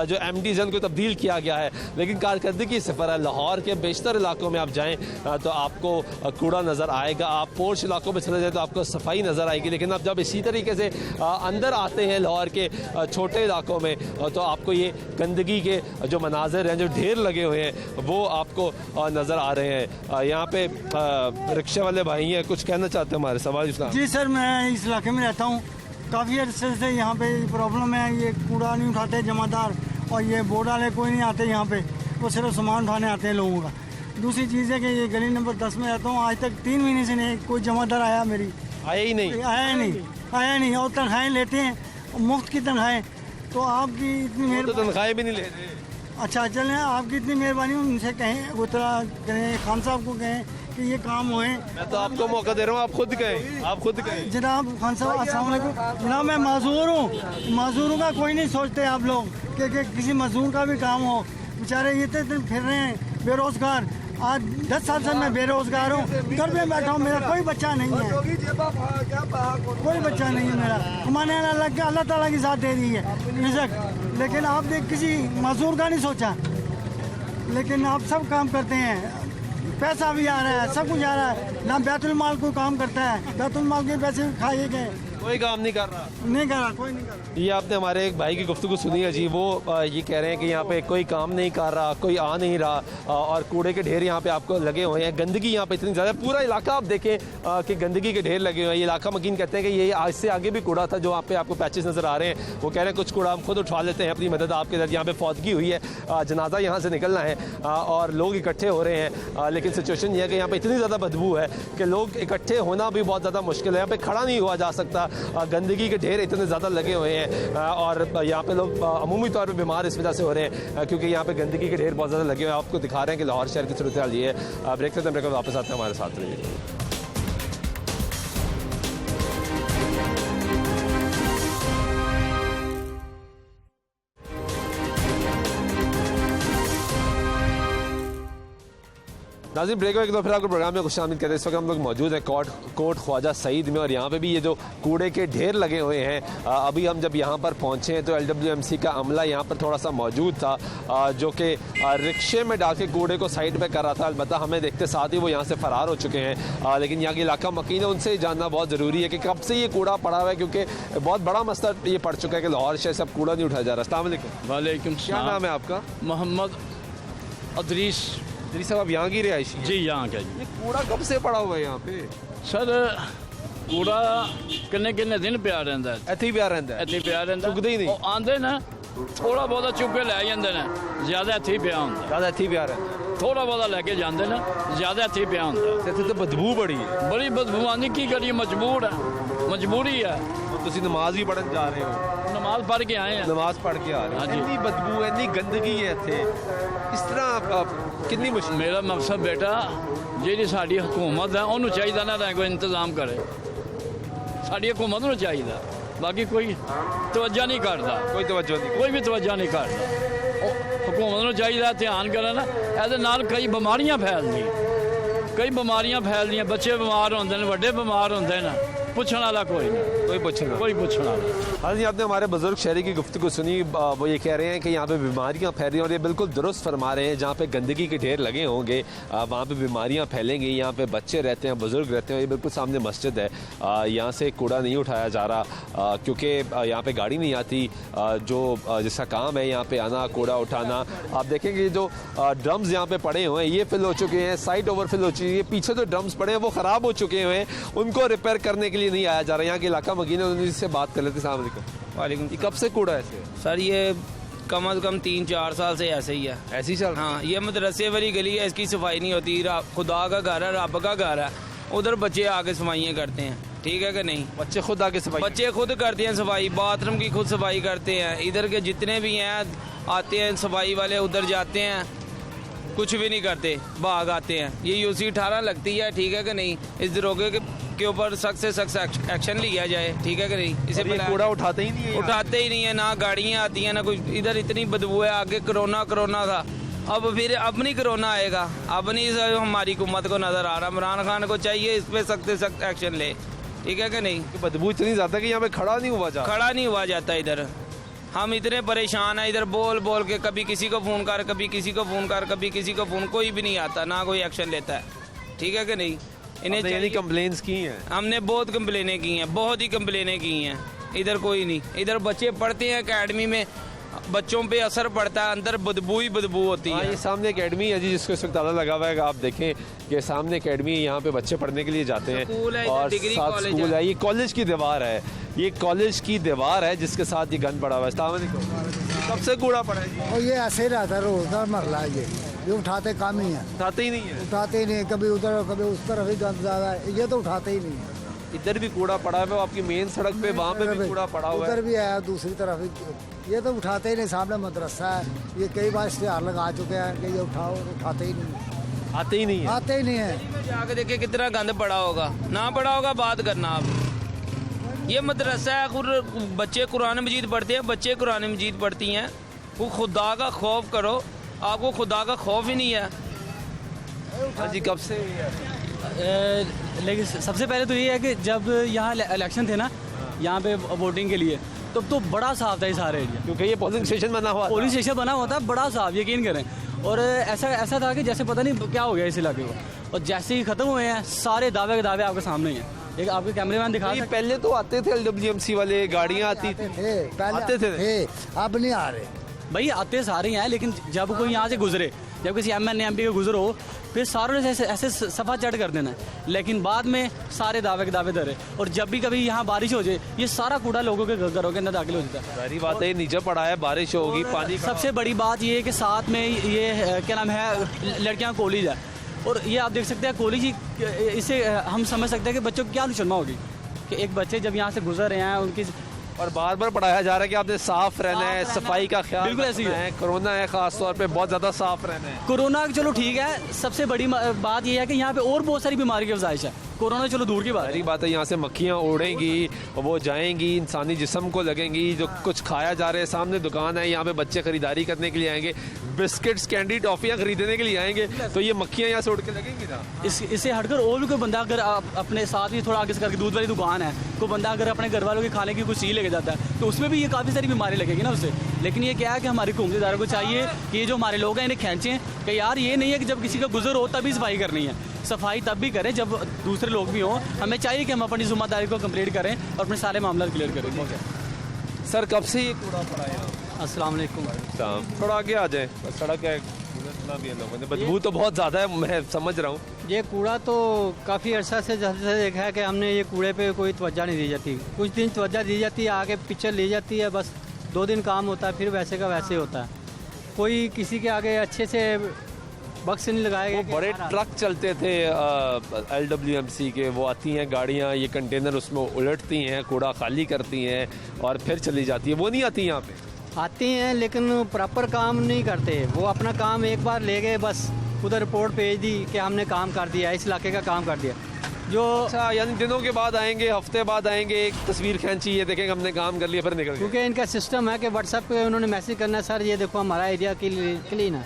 [SPEAKER 1] जो MDs हैं उनको तब्दील किया गया है, लेकिन कारकर्दगी सिफर है। लाहौर के बेशतर इलाकों में आप जाएँ तो आपको कूड़ा नज़र आएगा, आप पोर्श इलाकों में चले जाए तो आपको सफाई नज़र आएगी, लेकिन आप जब इसी तरीके से अंदर आते हैं लाहौर के छोटे इलाकों में तो आपको ये गंदगी के जो मनाजिर हैं, जो ढेर लगे हुए हैं, वो आपको नज़र आ रहे हैं। यहाँ पे रिक्शे वाले भाई हैं, कुछ कहना चाहते हैं हमारे सवाल?
[SPEAKER 8] जी सर, मैं इस इलाके में रहता हूँ, काफ़ी अर्से से यहाँ पे प्रॉब्लम है। ये कूड़ा नहीं उठाते जमादार और ये बोर्ड वाले कोई नहीं आते यहाँ पे, वो सिर्फ सामान उठाने आते हैं लोगों का। दूसरी चीज़ है कि ये गली नंबर 10 में रहता हूँ, आज तक 3 महीने से नहीं कोई जमादार आया, मेरी आया नहीं। और तनख्वाहें लेते हैं, मुफ्त की तनख्वाहें। तो आपकी इतनी मेहरबानी,
[SPEAKER 1] तनख्वाहें भी नहीं लेते।
[SPEAKER 8] अच्छा चलें, आपकी इतनी मेहरबानी, उनसे कहें, वो तरह कहें, खान साहब को कहें कि ये काम होए।
[SPEAKER 1] मैं तो आपको मौका दे रहा हूँ, आप खुद कहें।
[SPEAKER 8] जनाब खान साहब अस्सलाम वालेकुम। जनाब मैं माजूर हूँ, माजूरों का कोई नहीं सोचते आप लोग कि किसी मजदूर का भी काम हो। बेचारे ये तो फिर रहे हैं बेरोजगार। आज 10 साल से मैं बेरोजगार हूँ, घर में बैठा हूँ, मेरा कोई बच्चा नहीं है, कोई बच्चा नहीं है मेरा। कमाने लग के अल्लाह ताला की साथ दे दी है रिज़्क, लेकिन आपने किसी मजदूर का नहीं सोचा। लेकिन आप सब काम करते हैं, पैसा भी आ रहा है, सब कुछ आ रहा है, ना बैतुल माल को काम करता है, बैतुल माल के पैसे खाए गए,
[SPEAKER 1] कोई काम नहीं कर रहा,
[SPEAKER 8] कोई नहीं कर रहा।
[SPEAKER 1] ये आपने हमारे एक भाई की गुफ्तगू सुनी है जी, वो ये कह रहे हैं कि यहाँ पे कोई काम नहीं कर रहा, कोई आ नहीं रहा और कूड़े के ढेर यहाँ पे आपको लगे हुए हैं। गंदगी यहाँ पे इतनी ज़्यादा, पूरा इलाका आप देखें कि गंदगी के ढेर लगे हुए हैं। ये इलाका मकीन कहते हैं कि ये आज से आगे भी कूड़ा था, जो वहाँ पे आपको पैचेस नज़र आ रहे हैं। वो कह रहे हैं कुछ कूड़ा हम खुद उठा लेते हैं अपनी मदद आपके साथ। यहाँ पे फौतगी हुई है, जनाजा यहाँ से निकलना है और लोग इकट्ठे हो रहे हैं, लेकिन सिचुएशन ये है कि यहाँ पे इतनी ज़्यादा बदबू है कि लोग इकट्ठे होना भी बहुत ज़्यादा मुश्किल है। यहाँ पे खड़ा नहीं हुआ जा सकता, गंदगी के ढेर इतने ज़्यादा लगे हुए हैं और यहाँ पे लोग अमूमी तौर पे बीमार इस वजह से हो रहे हैं क्योंकि यहाँ पे गंदगी के ढेर बहुत ज़्यादा लगे हुए हैं। आपको दिखा रहे हैं कि लाहौर शहर की सूरत हाल ये है। ब्रेक से ब्रेक वापस आते हैं, हमारे साथ रहिए। नाज़रीन, ब्रेक एक दो फिर आपको प्रोग्राम में खुश आमदीद करते हैं। इस वक्त हम लोग मौजूद हैं कोट ख्वाजा सईद में और यहाँ पे भी ये जो कूड़े के ढेर लगे हुए हैं, अभी हम जब यहाँ पर पहुँचे हैं तो LWMC का अमला यहाँ पर थोड़ा सा मौजूद था जो कि रिक्शे में डाल के कूड़े को साइड पे कर रहा था। अलबत्ता हमें देखते साथ ही वो यहाँ से फ़रार हो चुके हैं, लेकिन यहाँ का इलाका मकीन है, उनसे जानना बहुत ज़रूरी है कि कब से ये कूड़ा पड़ा हुआ है, क्योंकि बहुत बड़ा मसला ये पड़ चुका है कि लाहौर शहर से अब कूड़ा नहीं उठाया जा रहा। अस्सलाम वालेकुम।
[SPEAKER 9] वालेकुम
[SPEAKER 1] क्या नाम है आपका?
[SPEAKER 9] मोहम्मद अदरीस।
[SPEAKER 1] जी साहब, आप यहाँ की रिहायशी?
[SPEAKER 9] जी यहाँ का जी।
[SPEAKER 1] ये कूड़ा कब से पड़ा हुआ है यहाँ पे?
[SPEAKER 9] सर कूड़ा किन्ने किन्ने दिन पिया रहिंदा है,
[SPEAKER 1] ਇੱਥੇ ਹੀ ਪਿਆ ਰਹਿੰਦਾ ਹੈ,
[SPEAKER 9] ਇੱਥੇ ਪਿਆ ਰਹਿੰਦਾ,
[SPEAKER 1] ਚੁੱਕਦੇ ਹੀ ਨਹੀਂ।
[SPEAKER 9] ਉਹ ਆਂਦੇ ਨੇ ਥੋੜਾ ਬਹੁਤਾ ਚੁੱਕ ਕੇ ਲੈ ਜਾਂਦੇ ਨੇ, ਜ਼ਿਆਦਾ ਇੱਥੇ ਹੀ ਪਿਆ ਹੁੰਦਾ,
[SPEAKER 1] ज़्यादा ਇੱਥੇ ਹੀ ਪਿਆ ਰਹਿੰਦਾ।
[SPEAKER 9] ਥੋੜਾ ਬਹੁਤਾ ਲੈ ਕੇ ਜਾਂਦੇ ਨੇ, ਜ਼ਿਆਦਾ ਇੱਥੇ ਹੀ ਪਿਆ ਹੁੰਦਾ।
[SPEAKER 1] ਇੱਥੇ ਤਾਂ ਬਦਬੂ ਬੜੀ ਹੈ।
[SPEAKER 9] ਬੜੀ ਬਦਬੂ ਆਉਂਦੀ, ਕੀ ਕਰੀਏ, ਮਜਬੂਰ ਹੈ। ਮਜਬੂਰੀ ਹੈ
[SPEAKER 1] ਤੁਸੀਂ ਨਮਾਜ਼ ਵੀ ਪੜਨ ਜਾ ਰਹੇ ਹੋ
[SPEAKER 9] ਨਮਾਜ਼ ਪੜ੍ਹ ਕੇ ਆਏ ਆ
[SPEAKER 1] ਨਮਾਜ਼ ਪੜ ਕੇ ਆ ਰਹੇ ਹੋ
[SPEAKER 9] ਹਾਂਜੀ।
[SPEAKER 1] ਇੰਨੀ ਬਦਬੂ ਹੈ ਇੰਨੀ ਗੰਦਗੀ ਹੈ ਇੱਥੇ ਇਸ ਤਰ੍ਹਾਂ ਕਿੰਨੀ ਮੁਸ਼ਕਿਲ
[SPEAKER 9] ਮੇਰਾ ਮਕਸਦ ਬੇਟਾ ਜਿਹੜੀ ਸਾਡੀ ਹਕੂਮਤ ਹੈ ਉਹਨੂੰ ਚਾਹੀਦਾ ਨਾ ਤਾਂ ਕੋਈ ਇੰਤਜ਼ਾਮ ਕਰੇ ਸਾਡੀ ਹਕੂਮਤ ਨੂੰ ਚਾਹੀਦਾ ਬਾਕੀ ਕੋਈ ਤਵੱਜਾ ਨਹੀਂ ਕਰਦਾ
[SPEAKER 1] ਕੋਈ ਤਵੱਜੋ ਨਹੀਂ
[SPEAKER 9] ਕੋਈ ਵੀ ਤਵੱਜਾ ਨਹੀਂ ਕਰਦਾ ਉਹ ਹਕੂਮਤ ਨੂੰ ਚਾਹੀਦਾ ਧਿਆਨ ਕਰਨ ਇਹਦੇ ਨਾਲ ਕਈ ਬਿਮਾਰੀਆਂ ਫੈਲਦੀਆਂ ਬੱਚੇ ਬਿਮਾਰ ਹੁੰਦੇ ਨੇ ਵੱਡੇ ਬਿਮਾਰ ਹੁੰਦੇ ਨੇ पूछने वाला कोई नहीं
[SPEAKER 1] कोई पूछने
[SPEAKER 9] कोई पूछने वाला
[SPEAKER 1] हाँ जी आपने हमारे बुजुर्ग शहरी की गुफ्तगू सुनी वो ये कह रहे हैं कि यहाँ पे बीमारियाँ फैल रही हैं और ये बिल्कुल दुरुस्त फरमा रहे हैं जहाँ पे गंदगी के ढेर लगे होंगे वहाँ पे बीमारियाँ फैलेंगी यहाँ पे बच्चे रहते हैं बुजुर्ग रहते हैं ये बिल्कुल सामने मस्जिद है यहाँ से कूड़ा नहीं उठाया जा रहा क्योंकि यहाँ पे गाड़ी नहीं आती जो जिसका काम है यहाँ पे आना कूड़ा उठाना आप देखेंगे जो ड्रम्स यहाँ पे पड़े हुए हैं ये फिल हो चुके हैं साइड ओवर फिल हो चुकी है पीछे जो ड्रम्स पड़े हैं वो ख़राब हो चुके हैं उनको रिपेयर करने के लिए नहीं आया जा रहा यहाँ के इलाका मकीन है उनसे बात कर लेते हैं। वालेकुम कब से कूड़ा ऐसे
[SPEAKER 10] सर ये कम अज़ कम 3-4 साल से ऐसे ही है
[SPEAKER 1] ऐसे ही चल
[SPEAKER 10] हाँ ये मदरसे वाली गली है इसकी सफाई नहीं होती खुदा का घर है रब का घर है उधर बच्चे आके सफाइयाँ करते हैं ठीक है कि नहीं
[SPEAKER 1] बच्चे खुद आके सफाई
[SPEAKER 10] बच्चे खुद करते हैं सफाई बाथरूम की खुद सफाई करते हैं इधर के जितने भी हैं आते हैं सफाई वाले उधर जाते हैं कुछ भी नहीं करते भाग आते हैं ये यूसी 18 लगती है ठीक है कि नहीं इस दरोगे के ऊपर सख्त से सख्त एक्शन लिया जाए ठीक है कि नहीं इसे
[SPEAKER 1] कूड़ा उठाते ही नहीं है
[SPEAKER 10] उठाते ही नहीं है ना गाड़ियाँ आती हैं ना कोई इधर इतनी बदबू है आगे कोरोना था अब फिर अब नहीं कोरोना आएगा अब नहीं हमारी हुकूमत को नज़र आ रहा इमरान खान को चाहिए इस पर सख्त से सख्त एक्शन ले ठीक है कि नहीं
[SPEAKER 1] बदबू इतनी ज़्यादा कि यहाँ पे खड़ा नहीं हुआ
[SPEAKER 10] जाता इधर हम इतने परेशान हैं इधर बोल बोल के कभी किसी को फ़ोन कर कभी किसी को फ़ोन कर कभी किसी को फ़ोन कोई भी नहीं आता ना कोई एक्शन लेता है ठीक है कि नहीं इन्हें
[SPEAKER 1] यानी कंप्लेंट्स की हैं
[SPEAKER 10] हमने बहुत कंप्लेनें की हैं बहुत ही कंप्लेनें की हैं इधर कोई नहीं इधर बच्चे पढ़ते हैं एकेडमी में बच्चों पे असर पड़ता है अंदर बदबू ही बदबू होती है
[SPEAKER 1] ये सामने एकेडमी है जी जिसको इस वक्त ताला लगा हुआ है आप देखें कि सामने एकेडमी यहाँ पे बच्चे पढ़ने के लिए जाते हैं और साथ स्कूल है ये कॉलेज की दीवार है ये कॉलेज की दीवार है जिसके साथ ये गंद पड़ा हुआ है अस्सलाम वालेकुम कब से कूड़ा पड़ा है
[SPEAKER 8] और ये ऐसे ही रहता है रोजगार मरला है ये उठाते काम ही है
[SPEAKER 1] उठाते ही नहीं है
[SPEAKER 8] उठाते ही नहीं कभी उधर कभी उस तरफ ही गंद ज़्यादा है ये तो उठाते ही नहीं है
[SPEAKER 1] इधर भी कूड़ा पड़ा है आपकी मेन सड़क पे वहाँ पे भी कूड़ा पड़ा हुआ है
[SPEAKER 8] उधर भी है दूसरी तरफ ही ये तो उठाते ही नहीं सामने मदरसा है ये कई बार इश्तेहार लगा चुके हैं कि ये उठाते ही नहीं
[SPEAKER 1] आते ही नहीं है
[SPEAKER 8] आते ही नहीं है
[SPEAKER 10] आगे देखिए कितना गंद पड़ा होगा ना पड़ा होगा बात करना आप ये मदरसा है खुद बच्चे कुरान मजीद पढ़ते हैं बच्चे कुरान मजीद पढ़ती हैं वो खुदा का खौफ करो आपको खुदा का खौफ ही नहीं है
[SPEAKER 1] हाँ जी कब से
[SPEAKER 7] लेकिन सबसे पहले तो ये है कि जब यहाँ इलेक्शन थे ना यहाँ पे वोटिंग के लिए तो बड़ा साफ था ये सारे एरिया
[SPEAKER 1] क्योंकि ये पोलिंग स्टेशन बना हुआ
[SPEAKER 7] था बड़ा साफ यकीन करें और ऐसा था कि जैसे पता नहीं क्या हो गया इस इलाके को और जैसे ही ख़त्म हुए हैं सारे दावे के दावे आपके सामने ही हैं एक आपके कैमरेमैन दिखा
[SPEAKER 1] पहले तो आते थे LWMC वाले गाड़ियाँ आती थी
[SPEAKER 8] आते थे अब नहीं आ रहे
[SPEAKER 7] भाई आते सारे हैं लेकिन जब कोई यहाँ से गुजरे जब किसी MNA MP के गुजरो फिर सारों ने ऐसे सफा चढ़ कर देना है लेकिन बाद में सारे दावे के दावे धरे और जब भी कभी यहाँ बारिश हो जाए ये सारा कूड़ा लोगों के घरों के अंदर दाखिल हो जाता है
[SPEAKER 1] सारी बात है नीचे पड़ा है बारिश होगी पानी
[SPEAKER 7] सबसे बड़ी बात ये है कि साथ में ये क्या नाम है लड़कियाँ कॉलेज है और ये आप देख सकते हैं कॉलेज ही इससे हम समझ सकते हैं कि बच्चों को क्या नुकसान होगी कि एक बच्चे जब यहाँ से गुजर रहे हैं उनकी
[SPEAKER 1] और बार बार पढ़ाया जा रहा है कि आपने साफ रहना है सफाई का ख्याल
[SPEAKER 7] बिल्कुल ऐसी है
[SPEAKER 1] कोरोना है खास तौर पे बहुत ज्यादा साफ रहना है
[SPEAKER 7] कोरोना चलो ठीक है सबसे बड़ी बात यह है कि यहाँ पे और बहुत सारी बीमारी की अफजाइश है कोरोना चलो दूर की बात
[SPEAKER 1] है यहाँ से मक्खियाँ उड़ेंगी वो जाएंगी इंसानी जिस्म को लगेंगी जो कुछ खाया जा रहा है सामने दुकान है यहाँ पे बच्चे खरीदारी करने के लिए आएंगे बिस्किट्स कैंडी टॉफियाँ खरीदने के लिए आएंगे तो ये मक्खियाँ यहाँ से उड़ के लगेंगी ना
[SPEAKER 7] इससे हटकर और भी कोई बंदा अगर अपने साथ ही थोड़ा आगे से करके दूध वाली दुकान है कोई बंदा अगर अपने घर वालों के खाने की कुछ चीज़ लेके जाता है तो उसमें भी ये काफ़ी सारी बीमारी लगेगी ना उससे लेकिन ये क्या है कि हमारी हुकूमती इदारों को चाहिए कि ये जो हमारे लोग हैं इन्हें खींचें कि यार ये नहीं है कि जब किसी का गुजर हो तभी सफाई करनी है सफाई तब भी करें जब दूसरे लोग भी हों हमें चाहिए कि हम अपनी जिम्मेदारी को कंप्लीट करें और अपने सारे मामला क्लियर करें
[SPEAKER 1] सर कब से ये कूड़ा पड़ा है
[SPEAKER 7] अस्सलाम वालेकुम
[SPEAKER 1] थोड़ा आगे आ जाए सड़क है भी है लोगों ने बदबू तो बहुत ज़्यादा है मैं समझ रहा हूँ
[SPEAKER 7] ये कूड़ा तो काफ़ी अर्सा से जब से देखा है कि हमने ये कूड़े पे कोई तवज्जो नहीं दी जाती कुछ दिन तवज्जो दी जाती है आगे पिक्चर ली जाती है बस 2 दिन काम होता है फिर वैसे का वैसे होता है कोई किसी के आगे अच्छे से
[SPEAKER 6] बक्स नहीं लगाए
[SPEAKER 1] वो
[SPEAKER 6] गए।
[SPEAKER 1] बड़े ट्रक चलते थे LWMC के, वो आती हैं गाड़ियाँ, ये कंटेनर उसमें उलटती हैं, कूड़ा खाली करती हैं और फिर चली जाती है, वो नहीं आती यहाँ पे?
[SPEAKER 6] आती हैं लेकिन प्रॉपर काम नहीं करते। वो अपना काम एक बार ले गए, बस उधर रिपोर्ट भेज दी कि हमने काम कर दिया, इस इलाके का काम कर दिया। जो
[SPEAKER 1] अच्छा, यानी दिनों के बाद आएंगे, हफ्ते बाद आएंगे, एक तस्वीर खींची, ये देखेंगे हमने काम कर लिया, फिर निकल गए।
[SPEAKER 6] क्योंकि इनका सिस्टम है कि व्हाट्सएप पे उन्होंने मैसेज करना है, सर ये देखो हमारा एरिया क्लीन है।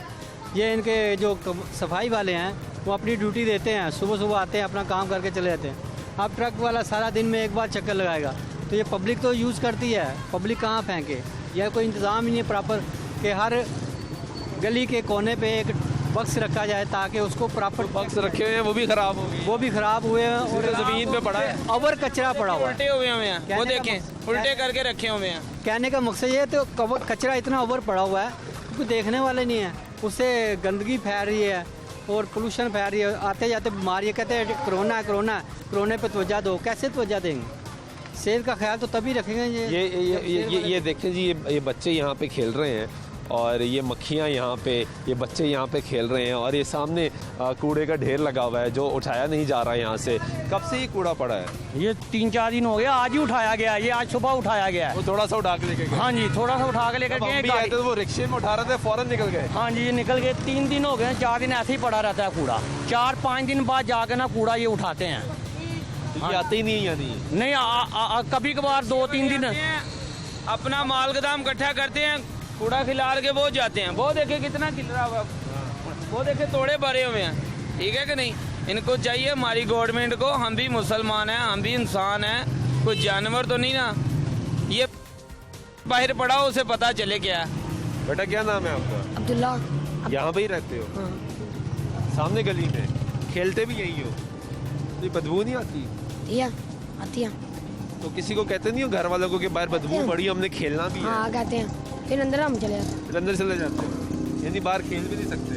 [SPEAKER 6] ये इनके जो सफाई वाले हैं वो अपनी ड्यूटी देते हैं, सुबह सुबह आते हैं, अपना काम करके चले जाते हैं। अब ट्रक वाला सारा दिन में एक बार चक्कर लगाएगा, तो ये पब्लिक तो यूज़ करती है, पब्लिक कहाँ फेंके? यह कोई इंतज़ाम ही नहीं प्रॉपर कि हर गली के कोने पे एक बक्स रखा जाए ताकि उसको प्रॉपर।
[SPEAKER 1] बक्स रखे हुए हैं वो भी खराब हो गए,
[SPEAKER 6] वो भी खराब हुए हैं और
[SPEAKER 1] ज़मीन पे पड़ा है,
[SPEAKER 6] अवर कचरा पड़ा हुआ है,
[SPEAKER 10] उल्टे हुए हैं, वो देखें उल्टे करके रखे हुए हैं।
[SPEAKER 6] कहने का मकसद ये है, तो कचरा इतना ओवर पड़ा हुआ है क्योंकि देखने वाले नहीं है, उससे गंदगी फैल रही है और पोल्यूशन फैल रही है। आते जाते बीमारियाँ, कहते हैं कोरोना है, कोरोना है, कोरोना पे तवज्जो दो। कैसे तवज्जो देंगे? सेहत का ख्याल तो तभी रखेंगे।
[SPEAKER 1] ये देखें जी, ये बच्चे यहाँ पे खेल रहे हैं और ये मक्खियाँ यहाँ पे, ये बच्चे यहाँ पे खेल रहे हैं और ये सामने कूड़े का ढेर लगा हुआ है जो उठाया नहीं जा रहा है यहाँ से। कब से ये कूड़ा पड़ा है?
[SPEAKER 6] ये 3-4 दिन हो गया, आज ही उठाया गया, ये आज सुबह उठाया गया है।
[SPEAKER 1] वो थोड़ा सा उठा के लेके गए?
[SPEAKER 6] हाँ जी, थोड़ा सा उठा के लेकर
[SPEAKER 1] जब हम
[SPEAKER 6] गए।
[SPEAKER 1] भी आए थे तो वो रिक्शे में उठा रहे थे, फौरन निकल गए।
[SPEAKER 6] हाँ जी, ये निकल गए। 3 दिन हो गए, 4 दिन ऐसे ही पड़ा रहता है कूड़ा। 4-5 दिन बाद जाकर ना कूड़ा ये उठाते हैं।
[SPEAKER 1] ये आते ही नहीं है यानी?
[SPEAKER 6] नहीं, कभी कभार 2-3 दिन
[SPEAKER 10] अपना माल गोदाम इकट्ठा करते हैं, कूड़ा खिलार के वो जाते हैं। वो देखे कितना खिलरा हुआ, वो देखे तोड़े भरे हुए हैं, ठीक है कि नहीं? इनको चाहिए हमारी गवर्नमेंट को, हम भी मुसलमान हैं, हम भी इंसान हैं, कोई जानवर तो नहीं ना। ये बाहर पड़ा हो, उसे पता चले क्या है।
[SPEAKER 1] बेटा क्या नाम है आपका?
[SPEAKER 11] अब्दुल्ला।
[SPEAKER 1] यहाँ पे ही रहते हो? सामने गली में खेलते भी यही हो? तो बदबू नहीं आती?
[SPEAKER 11] आती है।
[SPEAKER 1] तो किसी को कहते नहीं हो घर वालों को कि बाहर बदबू बड़ी, हमने खेलना भी है?
[SPEAKER 11] हाँ कहते हैं, फिर अंदर हम चले जाते हैं।
[SPEAKER 1] फिर अंदर चले जाते हो, यानी बाहर खेल भी नहीं सकते।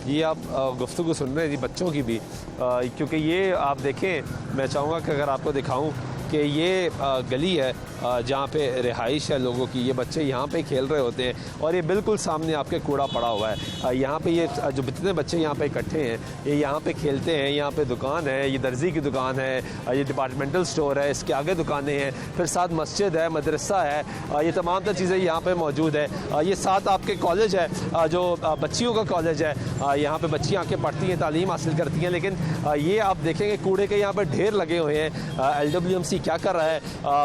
[SPEAKER 1] ये आप गुफ्तगू सुन रहे हैं जी बच्चों की भी, क्योंकि ये आप देखें, मैं चाहूँगा कि अगर आपको दिखाऊं कि ये गली है जहाँ पे रिहाइश है लोगों की, ये बच्चे यहाँ पे खेल रहे होते हैं और ये बिल्कुल सामने आपके कूड़ा पड़ा हुआ है। यहाँ पे ये जो जितने बच्चे यहाँ पे इकट्ठे हैं, ये यहाँ पे खेलते हैं। यहाँ पे दुकान है, ये दर्जी की दुकान है, ये डिपार्टमेंटल स्टोर है, इसके आगे दुकानें हैं, फिर साथ मस्जिद है, मदरसा है, ये तमाम तर चीज़ें यहाँ पे मौजूद है। ये साथ आपके कॉलेज है, जो बच्चियों का कॉलेज है, यहाँ पे बच्चियाँ आके पढ़ती हैं, तालीम हासिल करती हैं। लेकिन ये आप देखेंगे कूड़े के यहाँ पर ढेर लगे हुए हैं। LWMC क्या कर रहा है?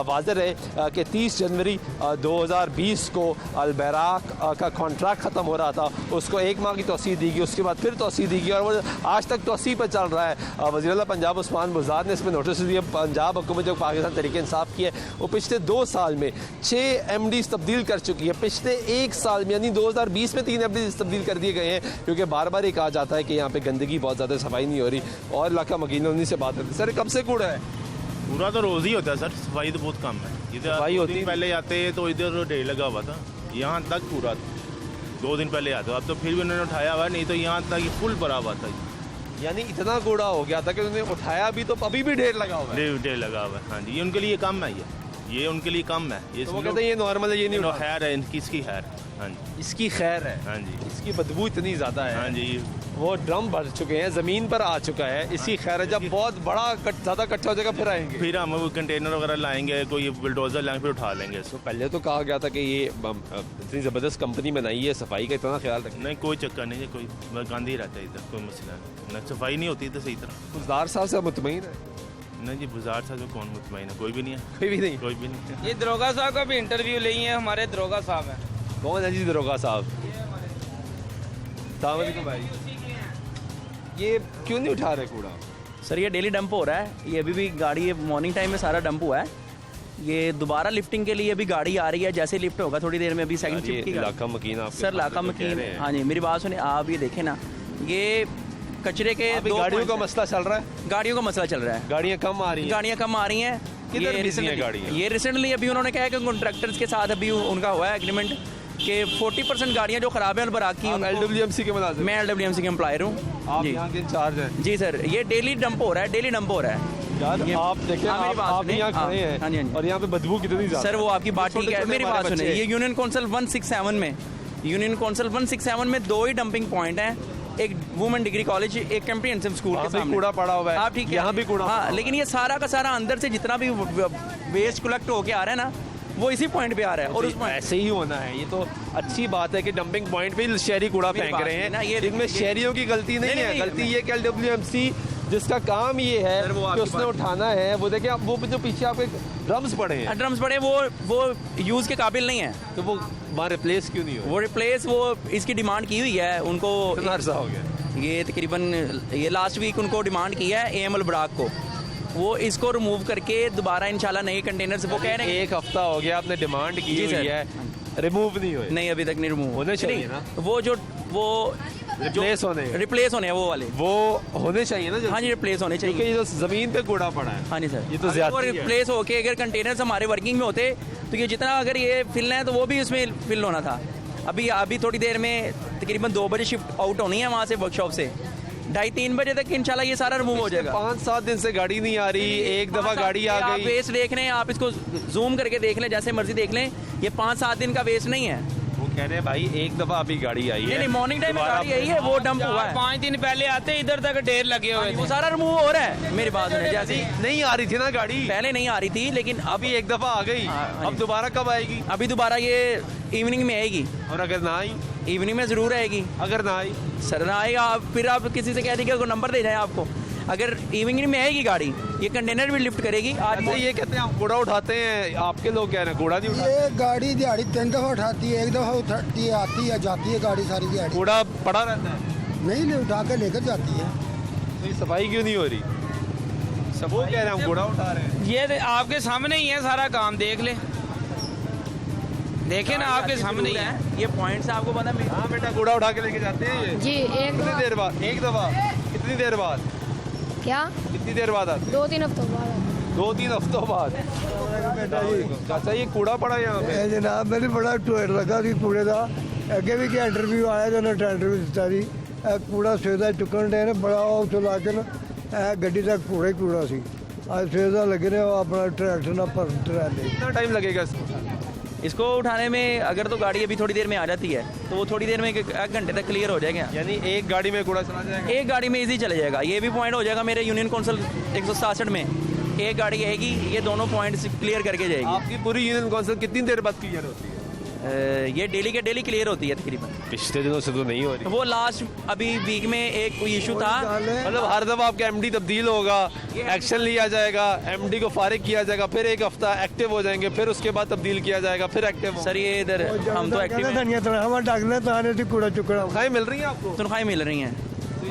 [SPEAKER 1] वाज़ेह है कि 30 जनवरी 2020 को अलबैराक का कॉन्ट्रैक्ट ख़त्म हो रहा था, उसको 1 माह की तोसी दी गई, उसके बाद फिर तोसी दी गई और वो आज तक तोसी पर चल रहा है। वज़ीर-ए-आला पंजाब उस्मान बुज़दार ने इसमें नोटिस दिया। पंजाब हुकूमत जो पाकिस्तान तहरीक इंसाफ की है, वो पिछले 2 साल में 6 MDs तब्दील कर चुकी है। पिछले 1 साल में यानी 2020 में 3 MDs तब्दील कर दिए गए हैं, क्योंकि बार बार ये कहा जाता है कि यहाँ पे गंदगी बहुत ज़्यादा, सफाई नहीं हो रही। और इलाका मकीन उन्हीं से बात करते, सर कब से कूड़ा है?
[SPEAKER 12] पूरा तो रोज़ ही होता है सर, सफाई तो बहुत कम है। इधर
[SPEAKER 1] सफाई होती है?
[SPEAKER 12] पहले आते हैं तो इधर ढेर लगा हुआ था, यहाँ तक पूरा 2 दिन पहले आता, अब तो फिर भी उन्होंने उठाया हुआ, नहीं तो यहाँ तक फुल भरा हुआ था।
[SPEAKER 1] यानी इतना कूड़ा हो गया था कि उन्होंने उठाया भी, तो अभी भी ढेर लगा हुआ है।
[SPEAKER 12] ढेर लगा हुआ है, हाँ जी, ये उनके लिए कम है, ये उनके लिए कम है। ये
[SPEAKER 1] तो वो कहते हैं ये नॉर्मल है, ये नहीं
[SPEAKER 12] खैर है इनकी, इसकी खैर, हाँ जी,
[SPEAKER 1] इसकी खैर है,
[SPEAKER 12] हाँ जी,
[SPEAKER 1] इसकी बदबू इतनी ज़्यादा है,
[SPEAKER 12] हाँ जी,
[SPEAKER 1] वो ड्रम भर चुके हैं, ज़मीन पर आ चुका है, इसकी खैर है। जब बहुत बड़ा ज़्यादा इकट्ठा हो जाएगा फिर आएंगे,
[SPEAKER 12] फिर हम वो कंटेनर वगैरह लाएंगे, कोई बुलडोजर लाएंगे, फिर उठा लेंगे इसको।
[SPEAKER 1] पहले तो कहा गया था कि ये इतनी ज़बरदस्त कंपनी बनाई है, सफाई का इतना ख्याल रखें।
[SPEAKER 12] नहीं, कोई चक्कर नहीं है, कोई गंद ही रहता है इधर, कोई मसला नहीं, सफाई नहीं होती इधर सही तरह।
[SPEAKER 1] बुज़दार साहब से मुतमईन है?
[SPEAKER 12] नहीं जी, बुज़दार साहब को कौन मुतमईन है? कोई भी नहीं है,
[SPEAKER 1] कोई भी नहीं,
[SPEAKER 12] कोई भी नहीं।
[SPEAKER 10] ये दरोगा साहब का भी इंटरव्यू लिए हैं, हमारे दरोगा साहब हैं।
[SPEAKER 1] कौन है जी दरोगा साहब? भाई, ये क्यों नहीं उठा रहे कूड़ा?
[SPEAKER 13] सर ये डेली डंप हो रहा है, ये अभी भी गाड़ी मॉर्निंग टाइम में सारा डंप हुआ है। ये दोबारा लिफ्टिंग के लिए अभी गाड़ी आ रही है, जैसे लिफ्ट होगा थोड़ी देर में, अभी सेकंड शिफ्ट की
[SPEAKER 1] इलाका मकीन आप
[SPEAKER 13] सर, इलाका मकीन, हाँ जी, मेरी बात सुनिए आप, ये देखें ना, ये कचरे के
[SPEAKER 1] गाड़ियों का मसला चल रहा है,
[SPEAKER 13] गाड़ियों का मसला चल रहा है,
[SPEAKER 1] गाड़ियाँ कम आ रही हैं,
[SPEAKER 13] गाड़ियाँ कम आ रही हैं। ये रिसेंटली अभी उन्होंने कहा कि कॉन्ट्रैक्टर्स के साथ अभी उनका हुआ है एग्रीमेंट कि 40% गाड़ियाँ जो खराब है अलबराक की।
[SPEAKER 1] LWMC के मुलाजिम?
[SPEAKER 13] मैं LWMC के एम्प्लॉयर हूँ।
[SPEAKER 1] आप यहाँ के इंचार्ज हैं? जी
[SPEAKER 13] सर, ये डेली डंप हो रहा है, डेली डंप हो रहा है।
[SPEAKER 1] यार आप देखें, आप यहाँ खड़े हैं, हाँ जी, और यहाँ पे बदबू कितनी ज़्यादा।
[SPEAKER 13] सर वो आपकी बात ठीक है, मेरी बात सुनिए, ये यूनियन काउंसिल 167 में यूनियन कौंसिल 167 में 2 ही डंपिंग पॉइंट हैं, एक वुमेन डिग्री कॉलेज, एक कॉम्प्रिहेंसिव स्कूल के सामने
[SPEAKER 1] कूड़ा पड़ा हुआ है।
[SPEAKER 13] हाँ ठीक है,
[SPEAKER 1] यहाँ भी कूड़ा,
[SPEAKER 13] हाँ, लेकिन ये सारा का सारा अंदर से जितना भी वेस्ट कलेक्ट होके आ रहा है ना, वो इसी पॉइंट पे आ रहा है। और उस
[SPEAKER 1] ऐसे ही होना है। ये तो अच्छी बात है कि डंपिंग पॉइंट पे शहरी कूड़ा फेंक रहे हैं, इनमें शहरियों की गलती नहीं है। गलती ये कि LWMC जिसका काम ये है कि उसने उठाना है, वो देखिए आप वो जो पीछे आपके ड्रम्स पड़े हैं,
[SPEAKER 13] ड्रम्स पड़े, वो यूज के काबिल नहीं है,
[SPEAKER 1] तो वो वहाँ रिप्लेस क्यों नहीं हो?
[SPEAKER 13] वो रिप्लेस वो इसकी डिमांड की हुई है उनको।
[SPEAKER 1] कितना अर्सा हो गया?
[SPEAKER 13] ये तकरीबन ये लास्ट वीक उनको डिमांड की है AML ब्राक को, वो इसको रिमूव करके दोबारा इंशाल्लाह नए कंटेनर्स, वो कह रहे हैं
[SPEAKER 1] 1 हफ्ता हो गया आपने डिमांड की हुई है, रिमूव नहीं हुए।
[SPEAKER 13] नहीं अभी तक नहीं रिमूव
[SPEAKER 1] होने चाहिए ना,
[SPEAKER 13] वो
[SPEAKER 1] रिप्लेस होने
[SPEAKER 13] हैं वो वाले,
[SPEAKER 1] वो होने चाहिए ना।
[SPEAKER 13] हाँ जी रिप्लेस होने चाहिए,
[SPEAKER 1] क्योंकि ये जो जमीन पे कूड़ा पड़ा है।
[SPEAKER 13] हाँ जी सर,
[SPEAKER 1] ये तो ज्यादा
[SPEAKER 13] रिप्लेस होके अगर कंटेनर्स हमारे वर्किंग में होते तो ये जितना अगर ये फिलना है तो वो भी उसमें फिल होना था। अभी थोड़ी देर में तकरीबन 2 बजे शिफ्ट आउट होनी है वहाँ से वर्कशॉप से, 2:30-3 बजे तक इंशाल्लाह ये सारा रिमूव हो जाएगा।
[SPEAKER 1] 5-7 दिन से गाड़ी नहीं आ रही, एक दफा गाड़ी आ गई।
[SPEAKER 13] वेस्ट देख रहे हैं आप, इसको जूम करके देख लें, जैसे मर्जी देख लें, ये 5-7 दिन का वेस्ट नहीं है।
[SPEAKER 1] वो कह रहे हैं भाई एक दफा अभी गाड़ी आई है,
[SPEAKER 13] नहीं मॉर्निंग टाइम में गाड़ी आई है, वो डंप हुआ है।
[SPEAKER 10] 5 दिन पहले आते इधर तक ढेर लगे हुए थे,
[SPEAKER 13] वो सारा रिमूव हो रहा है। मेरी बात सुने, जैसे
[SPEAKER 1] नहीं आ रही थी ना गाड़ी,
[SPEAKER 13] पहले नहीं आ रही थी, लेकिन
[SPEAKER 1] अभी एक दफा आ गई। अब दोबारा कब आएगी?
[SPEAKER 13] अभी दोबारा ये इवनिंग में आएगी।
[SPEAKER 1] और अगर ना आई?
[SPEAKER 13] इवनिंग में जरूर आएगी।
[SPEAKER 1] अगर ना आई
[SPEAKER 13] सर ना आएगा, फिर आप किसी से कह दीजिए को नंबर दे जाए आपको। अगर इवनिंग में आएगी गाड़ी, ये कंटेनर भी लिफ्ट करेगी। आज
[SPEAKER 1] ये कहते हैं आप कूड़ा उठाते हैं, आपके लोग कह रहे हैं कूड़ा नहीं उठाते।
[SPEAKER 8] ये गाड़ी दिहाड़ी 3 दफा उठाती है, 1 दफा उठाती है, आती है जाती है गाड़ी सारी दिहाड़ी।
[SPEAKER 1] कूड़ा पड़ा रहता है?
[SPEAKER 8] नहीं उठा के लेकर जाती है।
[SPEAKER 1] तो ये सफाई क्यों नहीं हो रही? सब वो कह रहे हैं हम कूड़ा उठा रहे हैं।
[SPEAKER 10] ये आपके सामने ही है सारा काम, देख ले, देखे ना आपके सामने ही है।
[SPEAKER 13] ये पॉइंट से आपको पता है।
[SPEAKER 1] हाँ बेटा, कूड़ा उठा के लेके जाते हैं ये?
[SPEAKER 11] जी
[SPEAKER 1] कितनी देर बाद? एक दफा? कितनी देर बाद?
[SPEAKER 11] क्या?
[SPEAKER 1] कितनी देर बाद आते?
[SPEAKER 11] 2-3 हफ्तों बाद।
[SPEAKER 1] 2-3 हफ्तों बाद। चाचा ये कूड़ा पड़ा यहाँ पे?
[SPEAKER 8] जनाब मैंने बड़ा टोयर लगा सी कूड़े का, अगे भी क्या इंटरव्यू आया तो उन्हें टेंडर भी दिता सी। कूड़ा सवेदा चुकन डे ने बड़ा उतो ला के ना गड्डी तक कूड़ा ही कूड़ा सी। आज सवेदा लगे ने अपना ट्रैक्टर ना पर ट्रैले।
[SPEAKER 1] कितना टाइम लगेगा इसको?
[SPEAKER 13] इसको उठाने में अगर तो गाड़ी अभी थोड़ी देर में आ जाती है तो वो थोड़ी देर में 1 घंटे तक क्लियर हो जाएगा।
[SPEAKER 1] यानी एक गाड़ी में कूड़ा चला जाएगा?
[SPEAKER 13] एक गाड़ी में इजी चले जाएगा। ये भी पॉइंट हो जाएगा मेरे यूनियन कौंसिल 167 में, एक गाड़ी आएगी, ये दोनों पॉइंट्स क्लियर करके जाएगी।
[SPEAKER 1] आपकी पूरी यूनियन कौंसिल कितनी देर बाद क्लियर होती है?
[SPEAKER 13] ये डेली के डेली क्लियर होती है तकरीबन।
[SPEAKER 1] पिछले दिनों से तो नहीं हो रही।
[SPEAKER 13] वो लास्ट अभी वीक में एक इशू था,
[SPEAKER 1] मतलब हर दफा आपका MD तब्दील होगा, एक्शन लिया जाएगा, MD को फारिग किया जाएगा, फिर 1 हफ्ता एक्टिव हो जाएंगे, फिर उसके बाद तब्दील किया जाएगा, फिर एक्टिव।
[SPEAKER 13] सर ये इधर हम तो एक्टिव हैं।
[SPEAKER 8] कूड़ा चुकना
[SPEAKER 1] तनख्वाहें मिल रही हैं आपको?
[SPEAKER 13] तनख्वाहें मिल रही हैं।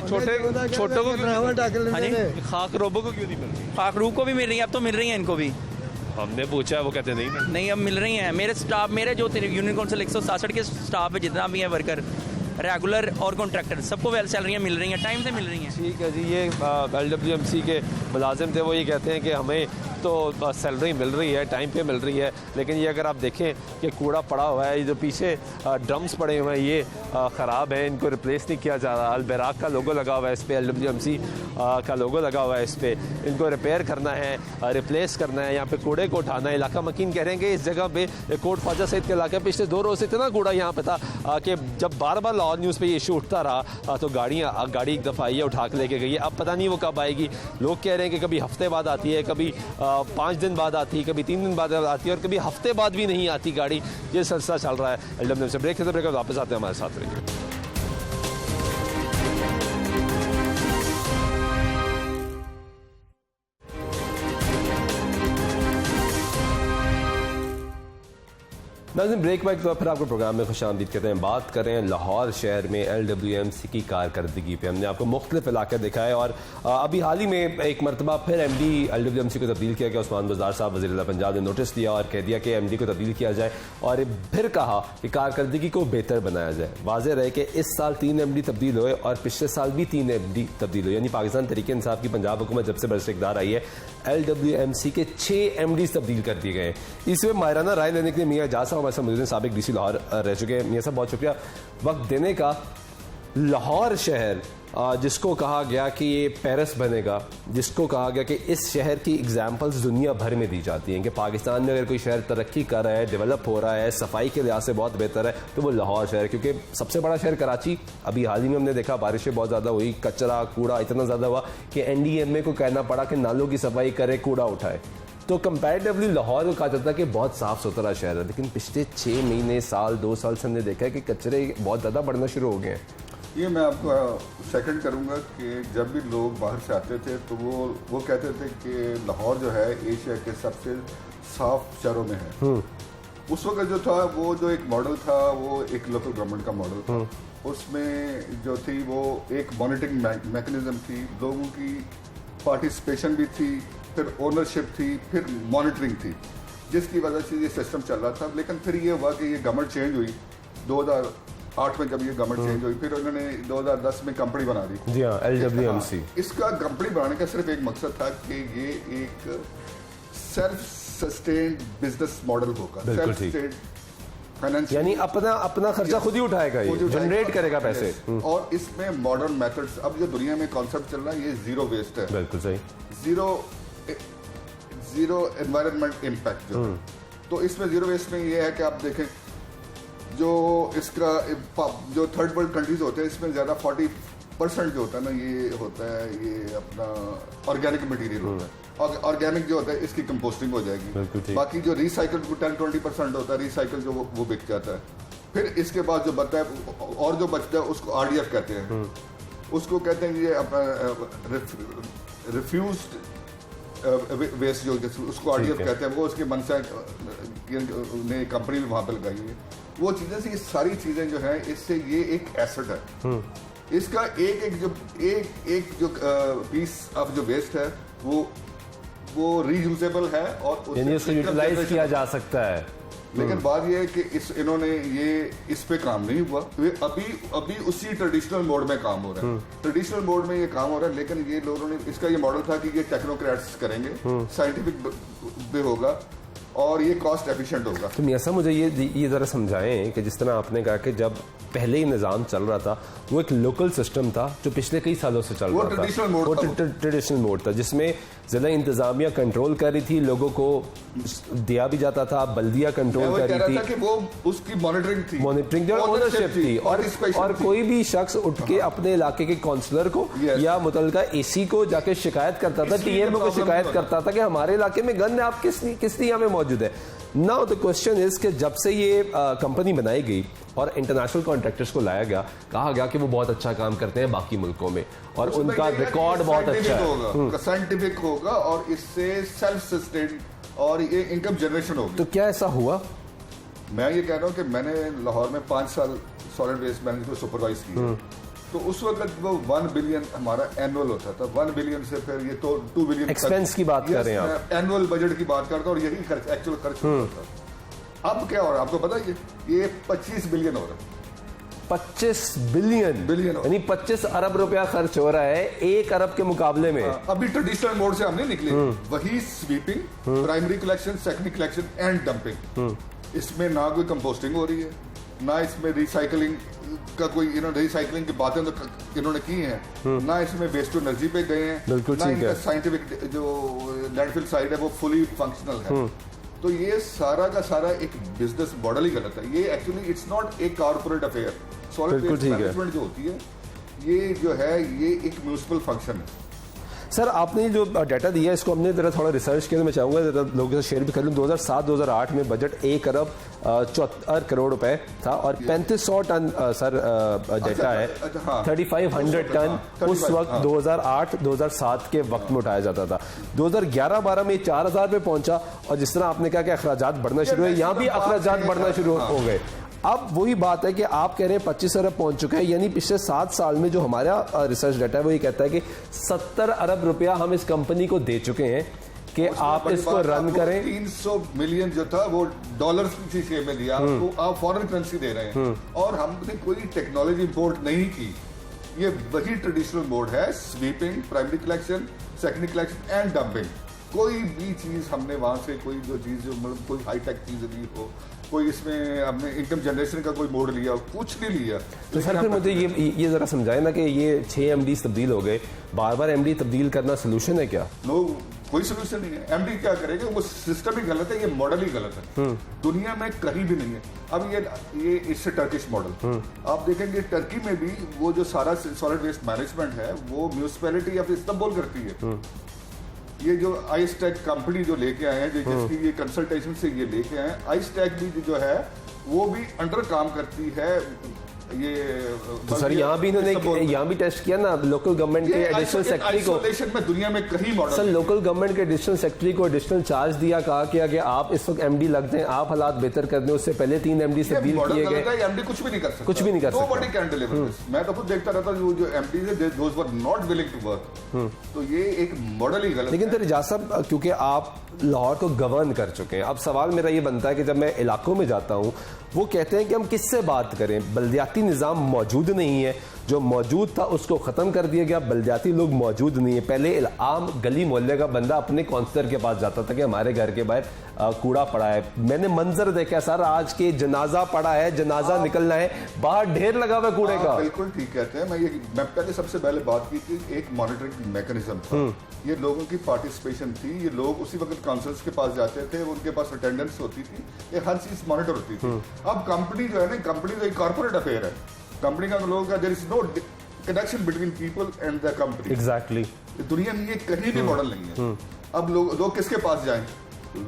[SPEAKER 1] छोटों को
[SPEAKER 8] को
[SPEAKER 1] खाक रोबों को क्यों नहीं मिल रही?
[SPEAKER 13] फाखरू को भी मिल रही है, अब तो मिल रही है इनको भी।
[SPEAKER 1] हमने पूछा है, वो कहते नहीं
[SPEAKER 13] अब मिल रही हैं। मेरे स्टाफ, मेरे जो यूनियन कौंसिल 167 के स्टाफ है, जितना भी है वर्कर, रेगुलर और कॉन्ट्रैक्टर, सबको वेल सैलरियाँ मिल रही हैं, टाइम से मिल रही हैं।
[SPEAKER 1] ठीक है जी। ये LWMC के मुलाजिम थे, वो ये कहते हैं कि हमें तो सैलरी मिल रही है, टाइम पे मिल रही है, लेकिन ये अगर आप देखें कि कूड़ा पड़ा हुआ है, ये जो पीछे ड्रम्स पड़े हुए हैं ये ख़राब है, इनको रिप्लेस नहीं किया जा रहा। अलबराक का लोगो लगा हुआ है इस पर, LWMC का लोगो लगा हुआ है इस पर, इनको रिपेयर करना है, रिप्लेस करना है, यहाँ पे कूड़े को उठाना है। इलाका मकीन कह रहे हैं कि इस जगह पे कोट ख्वाजा सईद के इलाके पिछले 2 रोज़ से इतना कूड़ा यहाँ पे था कि जब बार बार लाहौर न्यूज़ पे ये इशू उठता रहा तो गाड़ी एक दफ़ा आई है, उठा के लेके गई है। अब पता नहीं वो कब आएगी। लोग कह रहे हैं कि कभी हफ्ते बाद आती है, कभी 5 दिन बाद आती है, कभी 3 दिन बाद आती है, और कभी हफ्ते बाद भी नहीं आती गाड़ी। ये सिलसिला चल रहा है। LWMC से ब्रेक वापस आते हैं, हमारे साथ रहिए। नाज़रीन ब्रेक बैक तो फिर आपको प्रोग्राम में खुशामदीद कहते हैं। बात कर रहे हैं लाहौर शहर में LWMC की कारकर्दगी पे। हमने आपको मुख्तलिफ इलाके दिखाए और अभी हाल ही में एक मरतबा फिर MD LWMC को तब्दील किया गया। उस्मान बज़दार साहब वज़ीर पंजाब ने नोटिस दिया और कह दिया कि MD को तब्दील किया जाए और फिर कहा कि कारकर्दगी को बेहतर बनाया जाए। वाज़ेह रहे कि इस साल 3 MD तब्दील हुए और पिछले साल भी 3 MD तब्दील हुए, यानी पाकिस्तान तहरीक इंसाफ की पंजाब हुकूमत जब से बरइख्तियार आई है LWMC के 6 MDs तब्दील कर दिए गए। इसमें माहिराना राय लेने के लिए मियाँ एजाज साहब हमारे साथ मौजूद हैं, साबिक DC लाहौर रह चुके हैं। मियाँ साहब बहुत शुक्रिया वक्त देने का। लाहौर शहर जिसको कहा गया कि ये पेरिस बनेगा, जिसको कहा गया कि इस शहर की एग्जाम्पल्स दुनिया भर में दी जाती हैं कि पाकिस्तान में अगर कोई शहर तरक्की कर रहा है, डेवलप हो रहा है, सफाई के लिहाज से बहुत बेहतर है, तो वो लाहौर शहर, क्योंकि सबसे बड़ा शहर कराची, अभी हाल ही में हमने देखा बारिशें बहुत ज़्यादा हुई, कचरा कूड़ा इतना ज़्यादा हुआ कि NDMA को कहना पड़ा कि नालों की सफाई करे, कूड़ा उठाए। तो कंपैरेटिवली लाहौर को कहा जाता है कि बहुत साफ़ सुथरा शहर है, लेकिन पिछले 6 महीने, साल, 2 साल से हमने देखा है कि कचरे बहुत ज़्यादा बढ़ना शुरू हो गए हैं।
[SPEAKER 14] ये मैं आपको सेकंड करूंगा कि जब भी लोग बाहर से आते थे तो वो कहते थे कि लाहौर जो है एशिया के सबसे साफ शहरों में है। उस वक्त जो था वो जो एक मॉडल था वो एक लोकल गवर्नमेंट का मॉडल था। उसमें जो थी वो एक मॉनिटरिंग मैकेनिज्म थी, लोगों की पार्टिसिपेशन भी थी, फिर ओनरशिप थी, फिर मॉनिटरिंग थी, जिसकी वजह से ये सिस्टम चल रहा था। लेकिन फिर ये हुआ कि ये गवर्नमेंट चेंज हुई 2008 में, जब ये गवर्नमेंट चेंज हुई, फिर उन्होंने 2010 में कंपनी बना दी।
[SPEAKER 1] जी हाँ, LWMC।
[SPEAKER 14] इसका कंपनी बनाने का सिर्फ एक मकसद था कि ये एक सेल्फ सस्टेन्ड बिजनेस मॉडल होगा, सेल्फ सस्टेन्ड फाइनेंस,
[SPEAKER 1] यानी अपना खर्चा खुद ही उठाएगा, ये जनरेट करेगा पैसे।
[SPEAKER 14] और इसमें मॉडर्न मेथड्स, अब जो दुनिया में कॉन्सेप्ट चल रहा है ये जीरो वेस्ट है।
[SPEAKER 1] बिल्कुल सही।
[SPEAKER 14] जीरो एनवायरनमेंट इम्पैक्ट जो है। तो इसमें जीरो वेस्ट में ये है कि आप देखें जो इसका जो थर्ड वर्ल्ड कंट्रीज होते हैं इसमें ज़्यादा 40% जो होता है ना, ये होता है ये अपना ऑर्गेनिक मटेरियल होता है। और ऑर्गेनिक जो होता है इसकी कंपोस्टिंग हो जाएगी। बाकी जो रिसाइकल 10-20% होता है रिसाइकल जो वो बिक जाता है। फिर इसके बाद जो बचता है और जो बचता है उसको RDF कहते हैं। उसको कहते हैं ये अपना रिफ्यूज्ड वेस्ट जो उसको RDF कहते हैं। वो उसके मनसा ने कंपनी भी वहाँ पर लगाई हुई है। वो चीजें से ये सारी चीजें जो है इससे ये एक एसेट है। इसका एक जो पीस ऑफ जो वेस्ट है वो रीयूजेबल है और
[SPEAKER 1] यानी उसको यूटिलाइज किया जा सकता है।
[SPEAKER 14] लेकिन बात ये है कि इन्होंने ये इस पे काम नहीं हुआ। अभी उसी ट्रेडिशनल मोड में काम हो रहा है। ट्रेडिशनल मोड में ये काम हो रहा है, लेकिन ये लोगों ने इसका ये मॉडल था कि ये टेक्नोक्रेट्स करेंगे, साइंटिफिक भी होगा और ये कॉस्ट एफिशिएंट होगा।
[SPEAKER 1] तो मियां साहब मुझे ये ज़रा समझाएं कि जिस तरह आपने कहा कि जब पहले ही निज़ाम चल रहा था वो एक लोकल सिस्टम था जो पिछले कई सालों से चल रहा था, वो ट्रेडिशनल मोड था जिसमें ज़िला इंतज़ामिया कंट्रोल कर रही थी, लोगों को दिया भी जाता था, बल्दिया कंट्रोल कर रही थी,
[SPEAKER 14] वो उसकी मॉनिटरिंग
[SPEAKER 1] और ओनरशिप थी। और कोई भी शख्स उठ के अपने इलाके के काउंसलर को या मुतलका AC को जाके शिकायत करता था, TMO को शिकायत करता था कि हमारे इलाके में गन आप किस लिए हमें मौजूद है। नाउ द क्वेश्चन इज कि जब से ये कंपनी बनाई गई और इंटरनेशनल कॉन्ट्रैक्टर्स को लाया गया, कहा गया कि वो बहुत अच्छा काम करते हैं बाकी मुल्कों में और उनका रिकॉर्ड बहुत अच्छा है,
[SPEAKER 14] साइंटिफिक होगा और इससे सेल्फ सस्टेन और ये इनकम जनरेशन होगी।
[SPEAKER 1] तो क्या ऐसा हुआ?
[SPEAKER 14] मैं ये कह रहा हूँ कि मैंने लाहौर में 5 साल सॉलिड वेस्ट मैनेजमेंट को सुपरवाइज किया। तो उस वक्त वो 1 बिलियन हमारा एनुअल होता था। 1 बिलियन से फिर ये तो 2 बिलियन
[SPEAKER 1] एक्सपेंस की बात कर रहे हैं आप,
[SPEAKER 14] एनुअल बजट की बात करता हूँ और यही खर्च एक्चुअल खर्च होता था। अब क्या हो रहा है आपको पता है? ये 25 बिलियन हो रहा है।
[SPEAKER 1] 25 बिलियन यानी 25 अरब रुपया खर्च हो रहा है 1 अरब के मुकाबले में।
[SPEAKER 14] अभी ट्रेडिशनल मोड से हम नहीं निकले। वही sweeping, primary collection, secondary collection and dumping. इसमें ना कोई कंपोस्टिंग हो रही है, ना इसमें रिसाइकलिंग का कोई रिसाइकलिंग की बातें तो इन्होंने की हैं, ना इसमें वेस्ट टू एनर्जी पे गए हैं, ना इनका साइंटिफिक जो लैंडफिल साइड है वो फुली फंक्शनल है। तो ये सारा का सारा एक बिजनेस मॉडल ही गलत है। ये actually it's not a corporate affair. Solid waste management जो होती है ये जो है ये एक म्यूनिसिपल फंक्शन है।
[SPEAKER 1] सर आपने जो डाटा दिया इसको हमने जरा थोड़ा रिसर्च किया, तो मैं चाहूँगा जरा लोगों से शेयर भी कर लूँ। 2007-2008 में बजट 1 अरब 74 करोड़ रुपए था और 3500 टन सर डाटा है, 3500 टन उस वक्त 2008-2007 के वक्त में उठाया जाता था। 2011-12 में 4000 पे पहुंचा और जिस तरह आपने कहा कि अखराजात बढ़ना शुरू हुए, यहाँ भी अखराजात बढ़ना शुरू हो गए। अब वही बात है कि आप कह रहे हैं 25 अरब पहुंच चुके हैं, यानी पिछले 7 साल में जो हमारा रिसर्च डाटा है वो ये कहता है कि 70 अरब रुपया हम इस कंपनी को दे चुके हैं कि आप इसको रन करें।
[SPEAKER 14] 300 मिलियन जो था वो डॉलर्स की शेप में दिया, तो आप फॉरेन करेंसी दे रहे हैं और हमने कोई टेक्नोलॉजी इंपोर्ट नहीं की। ये वही ट्रेडिशनल मोड है, sweeping, primary collection, secondary collection and dumping. कोई भी चीज़ हमने वहाँ से कोई जो चीज़ जो मतलब कोई हाईटेक चीज़ ली हो, कोई इसमें हमने इनकम जनरेशन का कोई मोड लिया, कुछ नहीं लिया।
[SPEAKER 1] तो सर फिर मुझे ये ज़रा समझाए ना कि ये 6 MD तब्दील हो गए, बार बार MD तब्दील करना सोल्यूशन है क्या?
[SPEAKER 14] लोग कोई सोल्यूशन नहीं है। MD क्या करेगा, वो सिस्टम ही गलत है, ये मॉडल ही गलत है, दुनिया में कहीं भी नहीं है। अब ये इससे टर्किश मॉडल आप देखेंगे, टर्की में भी वो जो सारा सॉलिड वेस्ट मैनेजमेंट है वो म्यूनिसिपैलिटी ऑफ इस्तांबुल करती है। ये जो आइसटेक कंपनी जो लेके आए हैं, जो जिसकी ये कंसल्टेशन से ये लेके आए हैं, आइसटेक भी जो है वो भी अंडर काम करती है। ये
[SPEAKER 1] तो सर यहाँ भी इन्होंने यहाँ भी टेस्ट किया ना लोकल गवर्नमेंट के एडिशनल सेक्रेटरी को,
[SPEAKER 14] में दुनिया में कहीं मॉडल
[SPEAKER 1] सर लोकल गवर्नमेंट के एडिशनल सेक्रेटरी को एडिशनल चार्ज दिया, कहा किया कि आप इस वक्त MD लग दें, आप हालात बेहतर कर दें। उससे पहले 3 MD से डील किए गए,
[SPEAKER 14] MD कुछ भी नहीं कर सकता,
[SPEAKER 1] कुछ भी नहीं कर सकता।
[SPEAKER 14] Nobody can deliver this। मैं तो खुद देखता रहता हूँ जो MDs है, those were not willing to work। तो ये एक मॉडल ही गलत।
[SPEAKER 1] लेकिन फिर इजाज़ साहब, क्योंकि आप लाहौर को गवर्न कर चुके हैं, अब सवाल मेरा ये बनता है कि जब मैं इलाकों में जाता हूँ, वो कहते हैं कि हम किससे बात करें, बल्दियाती निज़ाम मौजूद नहीं है, जो मौजूद था उसको ख़त्म कर दिया गया, बल्दियाती लोग मौजूद नहीं है। पहले आम गली मोहल्ले का बंदा अपने काउंसलर के पास जाता था कि हमारे घर के बाहर कूड़ा पड़ा है। मैंने मंजर देखा सर, आज के जनाजा पड़ा है, जनाजा निकलना है, बाहर ढेर लगा हुआ कूड़े का।
[SPEAKER 14] बिल्कुल ठीक कहते हैं। मैं पहले सबसे पहले बात की थी, एक मॉनिटरिंग मैकेनिज्म था, ये लोगों की पार्टिसिपेशन थी, ये लोग उसी वक्त काउंसलर्स के पास जाते थे, उनके पास अटेंडेंस होती थी, ये हर चीज मॉनिटर होती थी। अब कंपनी जो है ना, कंपनी तो एक कॉर्पोरेट अफेयर है, कंपनी का लोगों का there is no connection between people and the company.
[SPEAKER 1] Exactly.
[SPEAKER 14] दुनिया में ये कहीं भी मॉडल नहीं है। अब लोग किसके पास जाएं,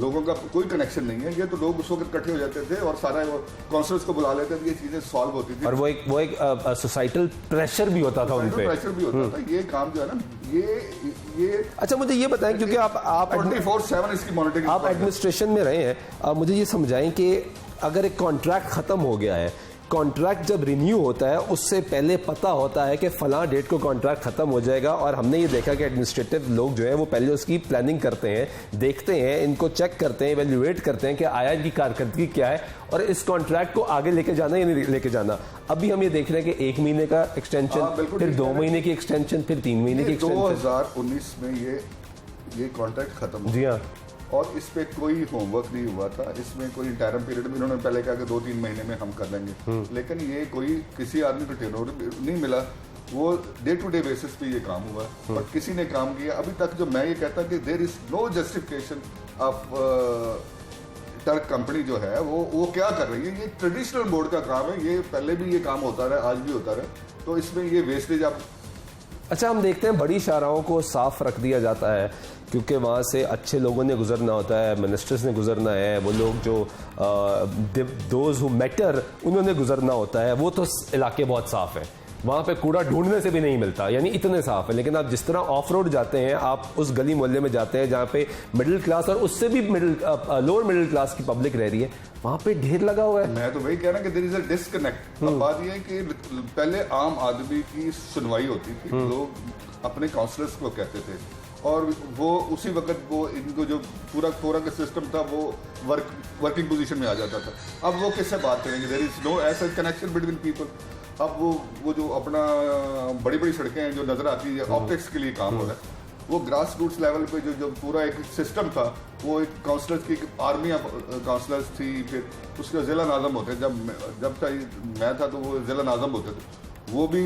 [SPEAKER 14] लोगों का कोई कनेक्शन नहीं है। ये तो लोग उस वक्त इकट्ठे हो जाते थे और सारा वो काउंसलर्स को बुला लेते थे, ये चीजें सॉल्व होती थी।
[SPEAKER 1] और वो एक सोसाइटल प्रेशर भी होता था उन पे,
[SPEAKER 14] प्रेशर भी होता था। ये काम जो है ना, ये
[SPEAKER 1] अच्छा मुझे ये बताएं, क्योंकि आप
[SPEAKER 14] 24/7 इसकी मॉनिटरिंग,
[SPEAKER 1] आप एडमिनिस्ट्रेशन में रहे हैं, आप मुझे ये समझाएं कि अगर एक कॉन्ट्रैक्ट खत्म हो गया है, कॉन्ट्रैक्ट जब रिन्यू होता है उससे पहले पता होता है कि फलां डेट को कॉन्ट्रैक्ट खत्म हो जाएगा, और हमने ये देखा कि एडमिनिस्ट्रेटिव लोग जो हैं वो पहले उसकी प्लानिंग करते हैं, देखते हैं, इनको चेक करते हैं, इवैल्यूएट करते हैं कि आया इनकी कारकर्दगी क्या है और इस कॉन्ट्रैक्ट को आगे लेके जाना या नहीं लेके जाना। अभी हम ये देख रहे हैं कि 1 महीने का एक्सटेंशन, फिर 2 महीने की एक्सटेंशन, फिर 3 महीने की एक्सटेंशन।
[SPEAKER 14] 2019 में ये कॉन्ट्रैक्ट खत्म हो,
[SPEAKER 1] जी हाँ,
[SPEAKER 14] और इस पे कोई होमवर्क नहीं हुआ था। इसमें कोई इंटरम पीरियड में इन्होंने पहले कहा कि 2-3 महीने में हम कर लेंगे, लेकिन ये कोई किसी आदमी को टेनोवर नहीं मिला, वो डे टू डे बेसिस पे ये काम हुआ और किसी ने काम किया। अभी तक जो मैं ये कहता कि there is no justification of Turk company जो है वो क्या कर रही है। ये ट्रेडिशनल बोर्ड का काम है, ये पहले भी ये काम होता रहा, आज भी होता रहा, तो इसमें ये वेस्टेज आप।
[SPEAKER 1] अच्छा हम देखते हैं बड़ी शाहराहों को साफ रख दिया जाता है क्योंकि वहाँ से अच्छे लोगों ने गुजरना होता है, मिनिस्टर्स ने गुजरना है, वो लोग जो दोज हु मैटर उन्होंने गुजरना होता है। वो तो इलाके बहुत साफ है, वहाँ पे कूड़ा ढूंढने से भी नहीं मिलता, यानी इतने साफ है। लेकिन आप जिस तरह ऑफ रोड जाते हैं, आप उस गली मोहल्ले में जाते हैं जहाँ पे मिडिल क्लास और उससे भी लोअर मिडिल क्लास की पब्लिक रह रही है, वहाँ पे ढेर लगा हुआ है।
[SPEAKER 14] मैं तो वही कह रहा कि देयर इज अ डिस्कनेक्ट। अब बात ये है कि पहले आम आदमी की सुनवाई होती थी, लोग अपने काउंसलर्स को कहते थे और वो उसी वक्त वो इनको जो पूरा का सिस्टम था वो वर्किंग पोजीशन में आ जाता था। अब वो किससे बात करेंगे, देयर इज नो ऐसा कनेक्शन बिटवीन पीपल। अब वो जो अपना बड़ी बड़ी सड़कें हैं जो नजर आती है, ऑप्टिक्स के लिए काम हो रहा है, वो ग्रास रूट्स लेवल पे जो पूरा एक सिस्टम था, वो एक काउंसलर्स की आर्मी ऑफ काउंसलर्स थी, फिर उसके जिला नाज़म होते। जब मैं था तो वो जिला नाज़म होते थे, वो भी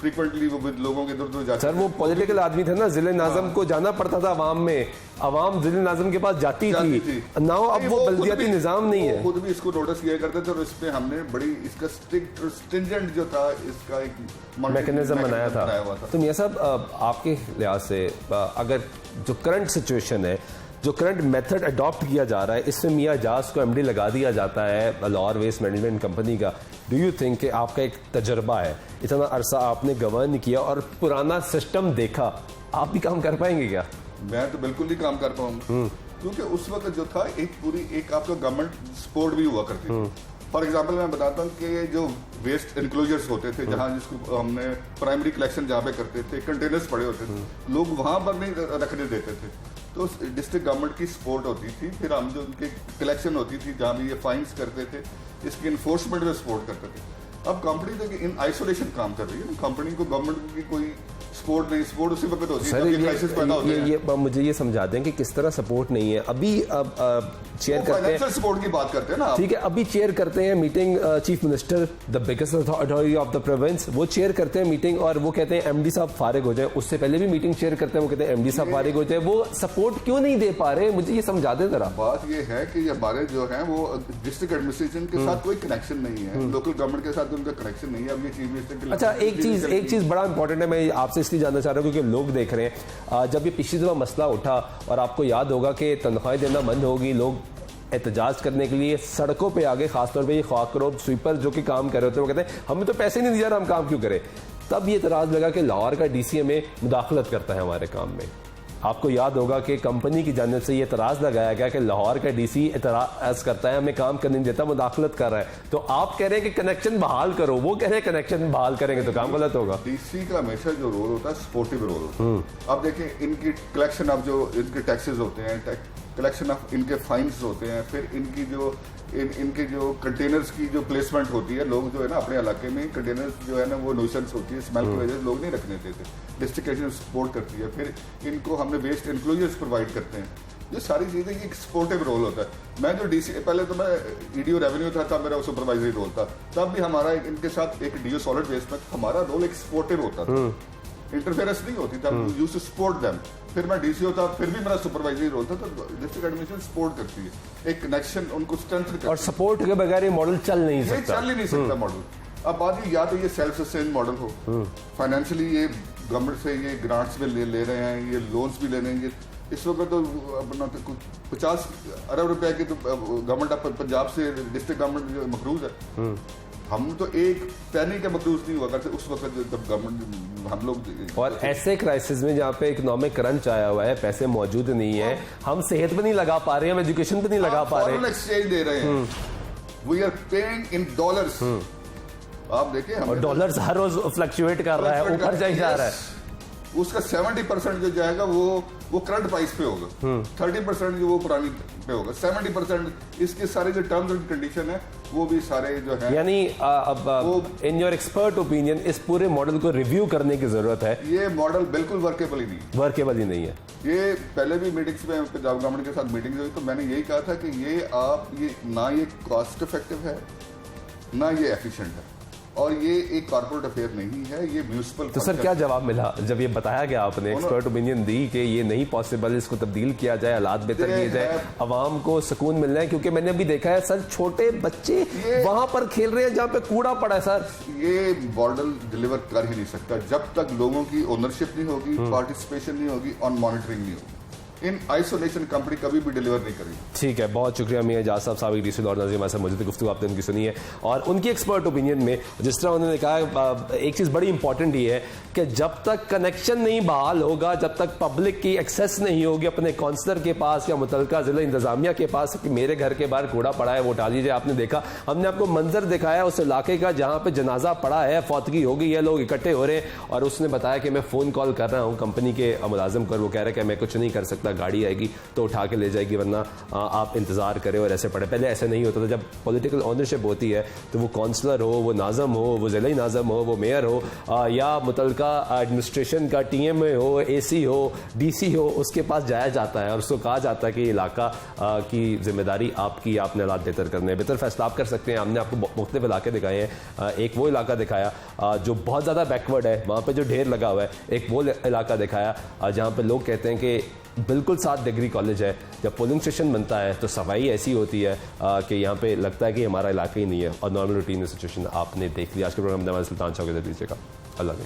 [SPEAKER 14] फ्रीक्वेंटली वो लोगों के इधर उधर जाते।
[SPEAKER 1] सर वो पॉलिटिकल आदमी थे ना, जिले नाज़म को जाना पड़ता था अवाम में, अवाम जिले नाज़म के पास जाती थी। नाउ अब वो बल्दियाती निज़ाम नहीं है।
[SPEAKER 14] खुद भी इसको नोटिस किया करते थे और इसमें हमने बड़ी इसका स्ट्रिंजेंट जो था इसका एक
[SPEAKER 1] मैकेनिज्म बनाया था। तो मियां साहब आपके लिहाज से अगर जो करंट सिचुएशन है, जो करंट मेथड अडॉप्ट किया जा रहा है, इसमें मियां एजाज को MD लगा दिया जाता है लाहौर वेस्ट मैनेजमेंट कंपनी का, डू यू थिंक कि आपका एक तजर्बा है, इतना अरसा आपने गवर्न किया और पुराना सिस्टम देखा, आप भी काम कर पाएंगे क्या?
[SPEAKER 14] मैं तो बिल्कुल नहीं काम कर पाऊंगा, क्योंकि उस वक्त जो था एक आपका गवर्नमेंट सपोर्ट भी हुआ करती थी। फॉर एग्जाम्पल मैं बताता हूँ कि जो वेस्ट इनक्लोजर्स होते थे, जहाँ जिसको हमने प्राइमरी कलेक्शन जहाँ पे करते थे, कंटेनर्स पड़े होते थे, लोग वहाँ पर नहीं रखने देते थे, तो डिस्ट्रिक्ट गवर्नमेंट की सपोर्ट होती थी। फिर हम जो उनकी कलेक्शन होती थी, जहाँ भी ये फाइन्स करते थे, इसकी इन्फोर्समेंट में सपोर्ट करते थे। अब कंपनी देखिए इन आइसोलेशन काम कर रही है, कंपनी को गवर्नमेंट की कोई सपोर्ट नहीं, सपोर्ट उसी वक्त होती है
[SPEAKER 1] सर,
[SPEAKER 14] जब क्राइसिस पैदा होते हैं।
[SPEAKER 1] ये मुझे ये समझा दें कि किस तरह सपोर्ट नहीं है। अभी चेयर करते हैं,
[SPEAKER 14] सपोर्ट की बात करते हैं ना,
[SPEAKER 1] ठीक है, अभी चेयर करते हैं meeting chief minister the biggest authority of the province, वो चेयर करते हैं मीटिंग और वो कहते हैं एमडी साहब फारिग हो जाए। उससे पहले भी मीटिंग चेयर करते हैं, वो कहते हैं एमडी साहब फारिग हो जाए। वो सपोर्ट क्यों नहीं दे पा रहे, मुझे ये समझा दें जरा।
[SPEAKER 14] बात ये है कि हमारे जो है वो डिस्ट्रिक्ट एडमिनिस्ट्रेशन के साथ कोई कनेक्शन नहीं है, लोकल गवर्नमेंट के साथ उनका कनेक्शन नहीं है। अब ये चीफ मिनिस्टर
[SPEAKER 1] अच्छा, एक चीज बड़ा इंपॉर्टेंट है, मैं आपसे इसलिए जानना चाह रहा हूँ क्योंकि लोग देख रहे हैं। जब ये पिछली दफा मसला उठा और आपको याद होगा कि तनख्वाहें देना बंद होगी, लोग एहतजाज करने के लिए सड़कों पे आगे, खासतौर पे ये ख्वाकरोब स्वीपर जो कि काम कर रहे होते हैं, वो कहते हैं हमें तो पैसे नहीं दिया रहा, हम काम क्यों करें। तब ये इतराज लगा कि लाहौर का डीसी में मुदाखलत करता है हमारे काम में। आपको याद होगा कि कंपनी की जानिब से ये इतराज लगाया गया कि लाहौर का डीसी इतराज करता है, हमें काम करने नहीं देता, मुदाखलत कर रहा है। तो आप कह रहे हैं कि कनेक्शन बहाल करो, वो कह रहे हैं कनेक्शन बहाल करेंगे तो काम गलत होगा।
[SPEAKER 14] डीसी का हमेशा जो रोल होता है सपोर्टिव रोल होता है। अब देखिए इनकी कलेक्शन ऑफ जो इनके टैक्सेस होते हैं, कलेक्शन ऑफ इनके फाइन्स होते हैं, फिर इनकी जो इनके जो कंटेनर्स की जो प्लेसमेंट होती है, लोग जो है ना अपने इलाके में कंटेनर्स जो है ना वो न्यूसेंस होती है, स्मेल की वजह से लोग नहीं रखने देते, डिस्ट्रिक्ट सपोर्ट करती है। फिर इनको हमने वेस्ट इंक्लोजर्स प्रोवाइड करते हैं। ये सारी चीजें एक सपोर्टिव रोल होता है। मैं जो डीसी पहले तो मैं ईडीओ रेवेन्यू था, तब मेरा सुपरवाइजरी रोल था, तब भी हमारा इनके साथ एक डीओ सॉलिड वेस्ट में हमारा रोल एक सपोर्टिव होता था, इंटरफेरेंस नहीं होती था, यूज्ड टू सपोर्ट देम। फिर मैं डीसी होता, फिर भी मेरा सुपरवाइजरी रोल था, तो डिस्ट्रिक्ट एडमिनिस्ट्रेशन सपोर्ट करती है, एक कनेक्शन उनको स्ट्रेंथ करती है।
[SPEAKER 1] और सपोर्ट के बगैर ये मॉडल चल नहीं सकता,
[SPEAKER 14] चल ही नहीं सकता मॉडल। अब बात ये या तो ये सेल्फ सस्टेन मॉडल हो, फाइनेंशियली ये गवर्नमेंट से ये ग्रांट्स भी ले रहे हैं, ये लोन्स भी ले रहे हैं। इस वक्त तो अपना 50 अरब रुपए की तो गवर्नमेंट ऑफ पंजाब से डिस्ट्रिक्ट गवर्नमेंट मकरूज है। हम तो एक पैनी के मकरूज नहीं हुआ करते उस वक्त जब गवर्नमेंट हम लोग।
[SPEAKER 1] और ऐसे क्राइसिस में जहाँ पे इकोनॉमिक क्रंच आया हुआ है, पैसे मौजूद नहीं है, हम सेहत पे नहीं लगा पा रहे हैं, हम एजुकेशन पे नहीं लगा पा रहे हैं,
[SPEAKER 14] एक्सचेंज दे रहे हैं, we are paying in dollars. आप देखिए
[SPEAKER 1] और डॉलर्स हर रोज फ्लक्चुएट कर रहा है, ऊपर जा रहा है।
[SPEAKER 14] उसका 70% जो जाएगा वो करंट प्राइस पे होगा, 30% जो वो पुरानी पे होगा, 70% इसके सारे जो टर्म्स एंड कंडीशन है वो भी सारे जो है।
[SPEAKER 1] यानी अब इन योर एक्सपर्ट ओपिनियन इस पूरे मॉडल को रिव्यू करने की जरूरत है।
[SPEAKER 14] ये मॉडल बिल्कुल वर्केबल ही नहीं है। ये पहले भी मीटिंग्स में पंजाब गवर्नमेंट के साथ मीटिंग हुई तो मैंने यही कहा था कि ये ना ये कॉस्ट इफेक्टिव है, ना ये एफिशिएंट है, और ये एक कॉर्पोरेट अफेयर नहीं है, ये म्यूनिसिपल।
[SPEAKER 1] तो सर क्या जवाब मिला जब ये बताया गया, आपने एक्सपर्ट ओपिनियन दी कि ये नहीं पॉसिबल, इसको तब्दील किया जाए, हालात बेहतर किए जाए, आवाम को सुकून मिलना है? क्योंकि मैंने अभी देखा है सर, छोटे बच्चे वहां पर खेल रहे हैं जहां पे कूड़ा पड़ा है। सर
[SPEAKER 14] ये मॉडल डिलीवर कर ही नहीं सकता जब तक लोगों की ओनरशिप नहीं होगी, पार्टिसिपेशन नहीं होगी और मॉनिटरिंग नहीं होगी। इन आइसोलेशन कंपनी कभी भी डिलीवर नहीं करेगी।
[SPEAKER 1] ठीक है, बहुत शुक्रिया मियां एजाज साहब, साबिक डीसी लाहौर नाज़िम हमारे साथ मौजूद है, गुफ्तगू आपने उनकी सुनी है। और उनकी एक्सपर्ट ओपिनियन में जिस तरह उन्होंने कहा, एक चीज़ बड़ी इंपॉर्टेंट ये है कि जब तक कनेक्शन नहीं बहाल होगा, जब तक पब्लिक की एक्सेस नहीं होगी अपने काउंसलर के पास या मुतल्लिका जिला इंतजामिया के पास कि मेरे घर के बाहर कूड़ा पड़ा है वो उठा लीजिए। आपने देखा, हमने आपको मंजर दिखाया उस इलाके का जहाँ पे जनाजा पड़ा है, फौतगी हो गई है, लोग इकट्ठे हो रहे हैं, और उसने बताया कि मैं फ़ोन कॉल कर रहा हूँ कंपनी के मुलाजिम को, वो कह रहा है कि मैं कुछ नहीं कर सकता, गाड़ी आएगी तो उठा के ले जाएगी, वरना आप इंतजार करें और ऐसे पड़े। पहले ऐसे नहीं होता था। जब पॉलिटिकल ऑनरशिप होती है तो वो काउंसलर हो, वो नाज़म हो, वो ज़िला नाज़म हो, वो मेयर हो, या मुतल्लिका एडमिनिस्ट्रेशन का TMA हो, AC हो, DC हो, उसके पास जाया जाता है और उसको कहा जाता है कि इलाका की जिम्मेदारी आपकी, आपने हालात बेहतर करने, बेहतर फैसला आप कर सकते हैं। हमने आपको मुख्तलिफ इलाके दिखाए हैं, एक वो इलाका दिखाया जो बहुत ज़्यादा बैकवर्ड है, वहाँ पर जो ढेर लगा हुआ है, एक वो इलाका दिखाया जहाँ पर लोग कहते हैं कि बिल्कुल 7 डिग्री कॉलेज है, जब पोलिंग स्टेशन बनता है तो सफाई ऐसी होती है कि यहाँ पे लगता है कि हमारा इलाका ही नहीं है, और नॉर्मल रूटीन सिचुएशन आपने देख लिया। आज के प्रोग्राम में सुल्तान शाह के दीजिएगा। अल्लाह ने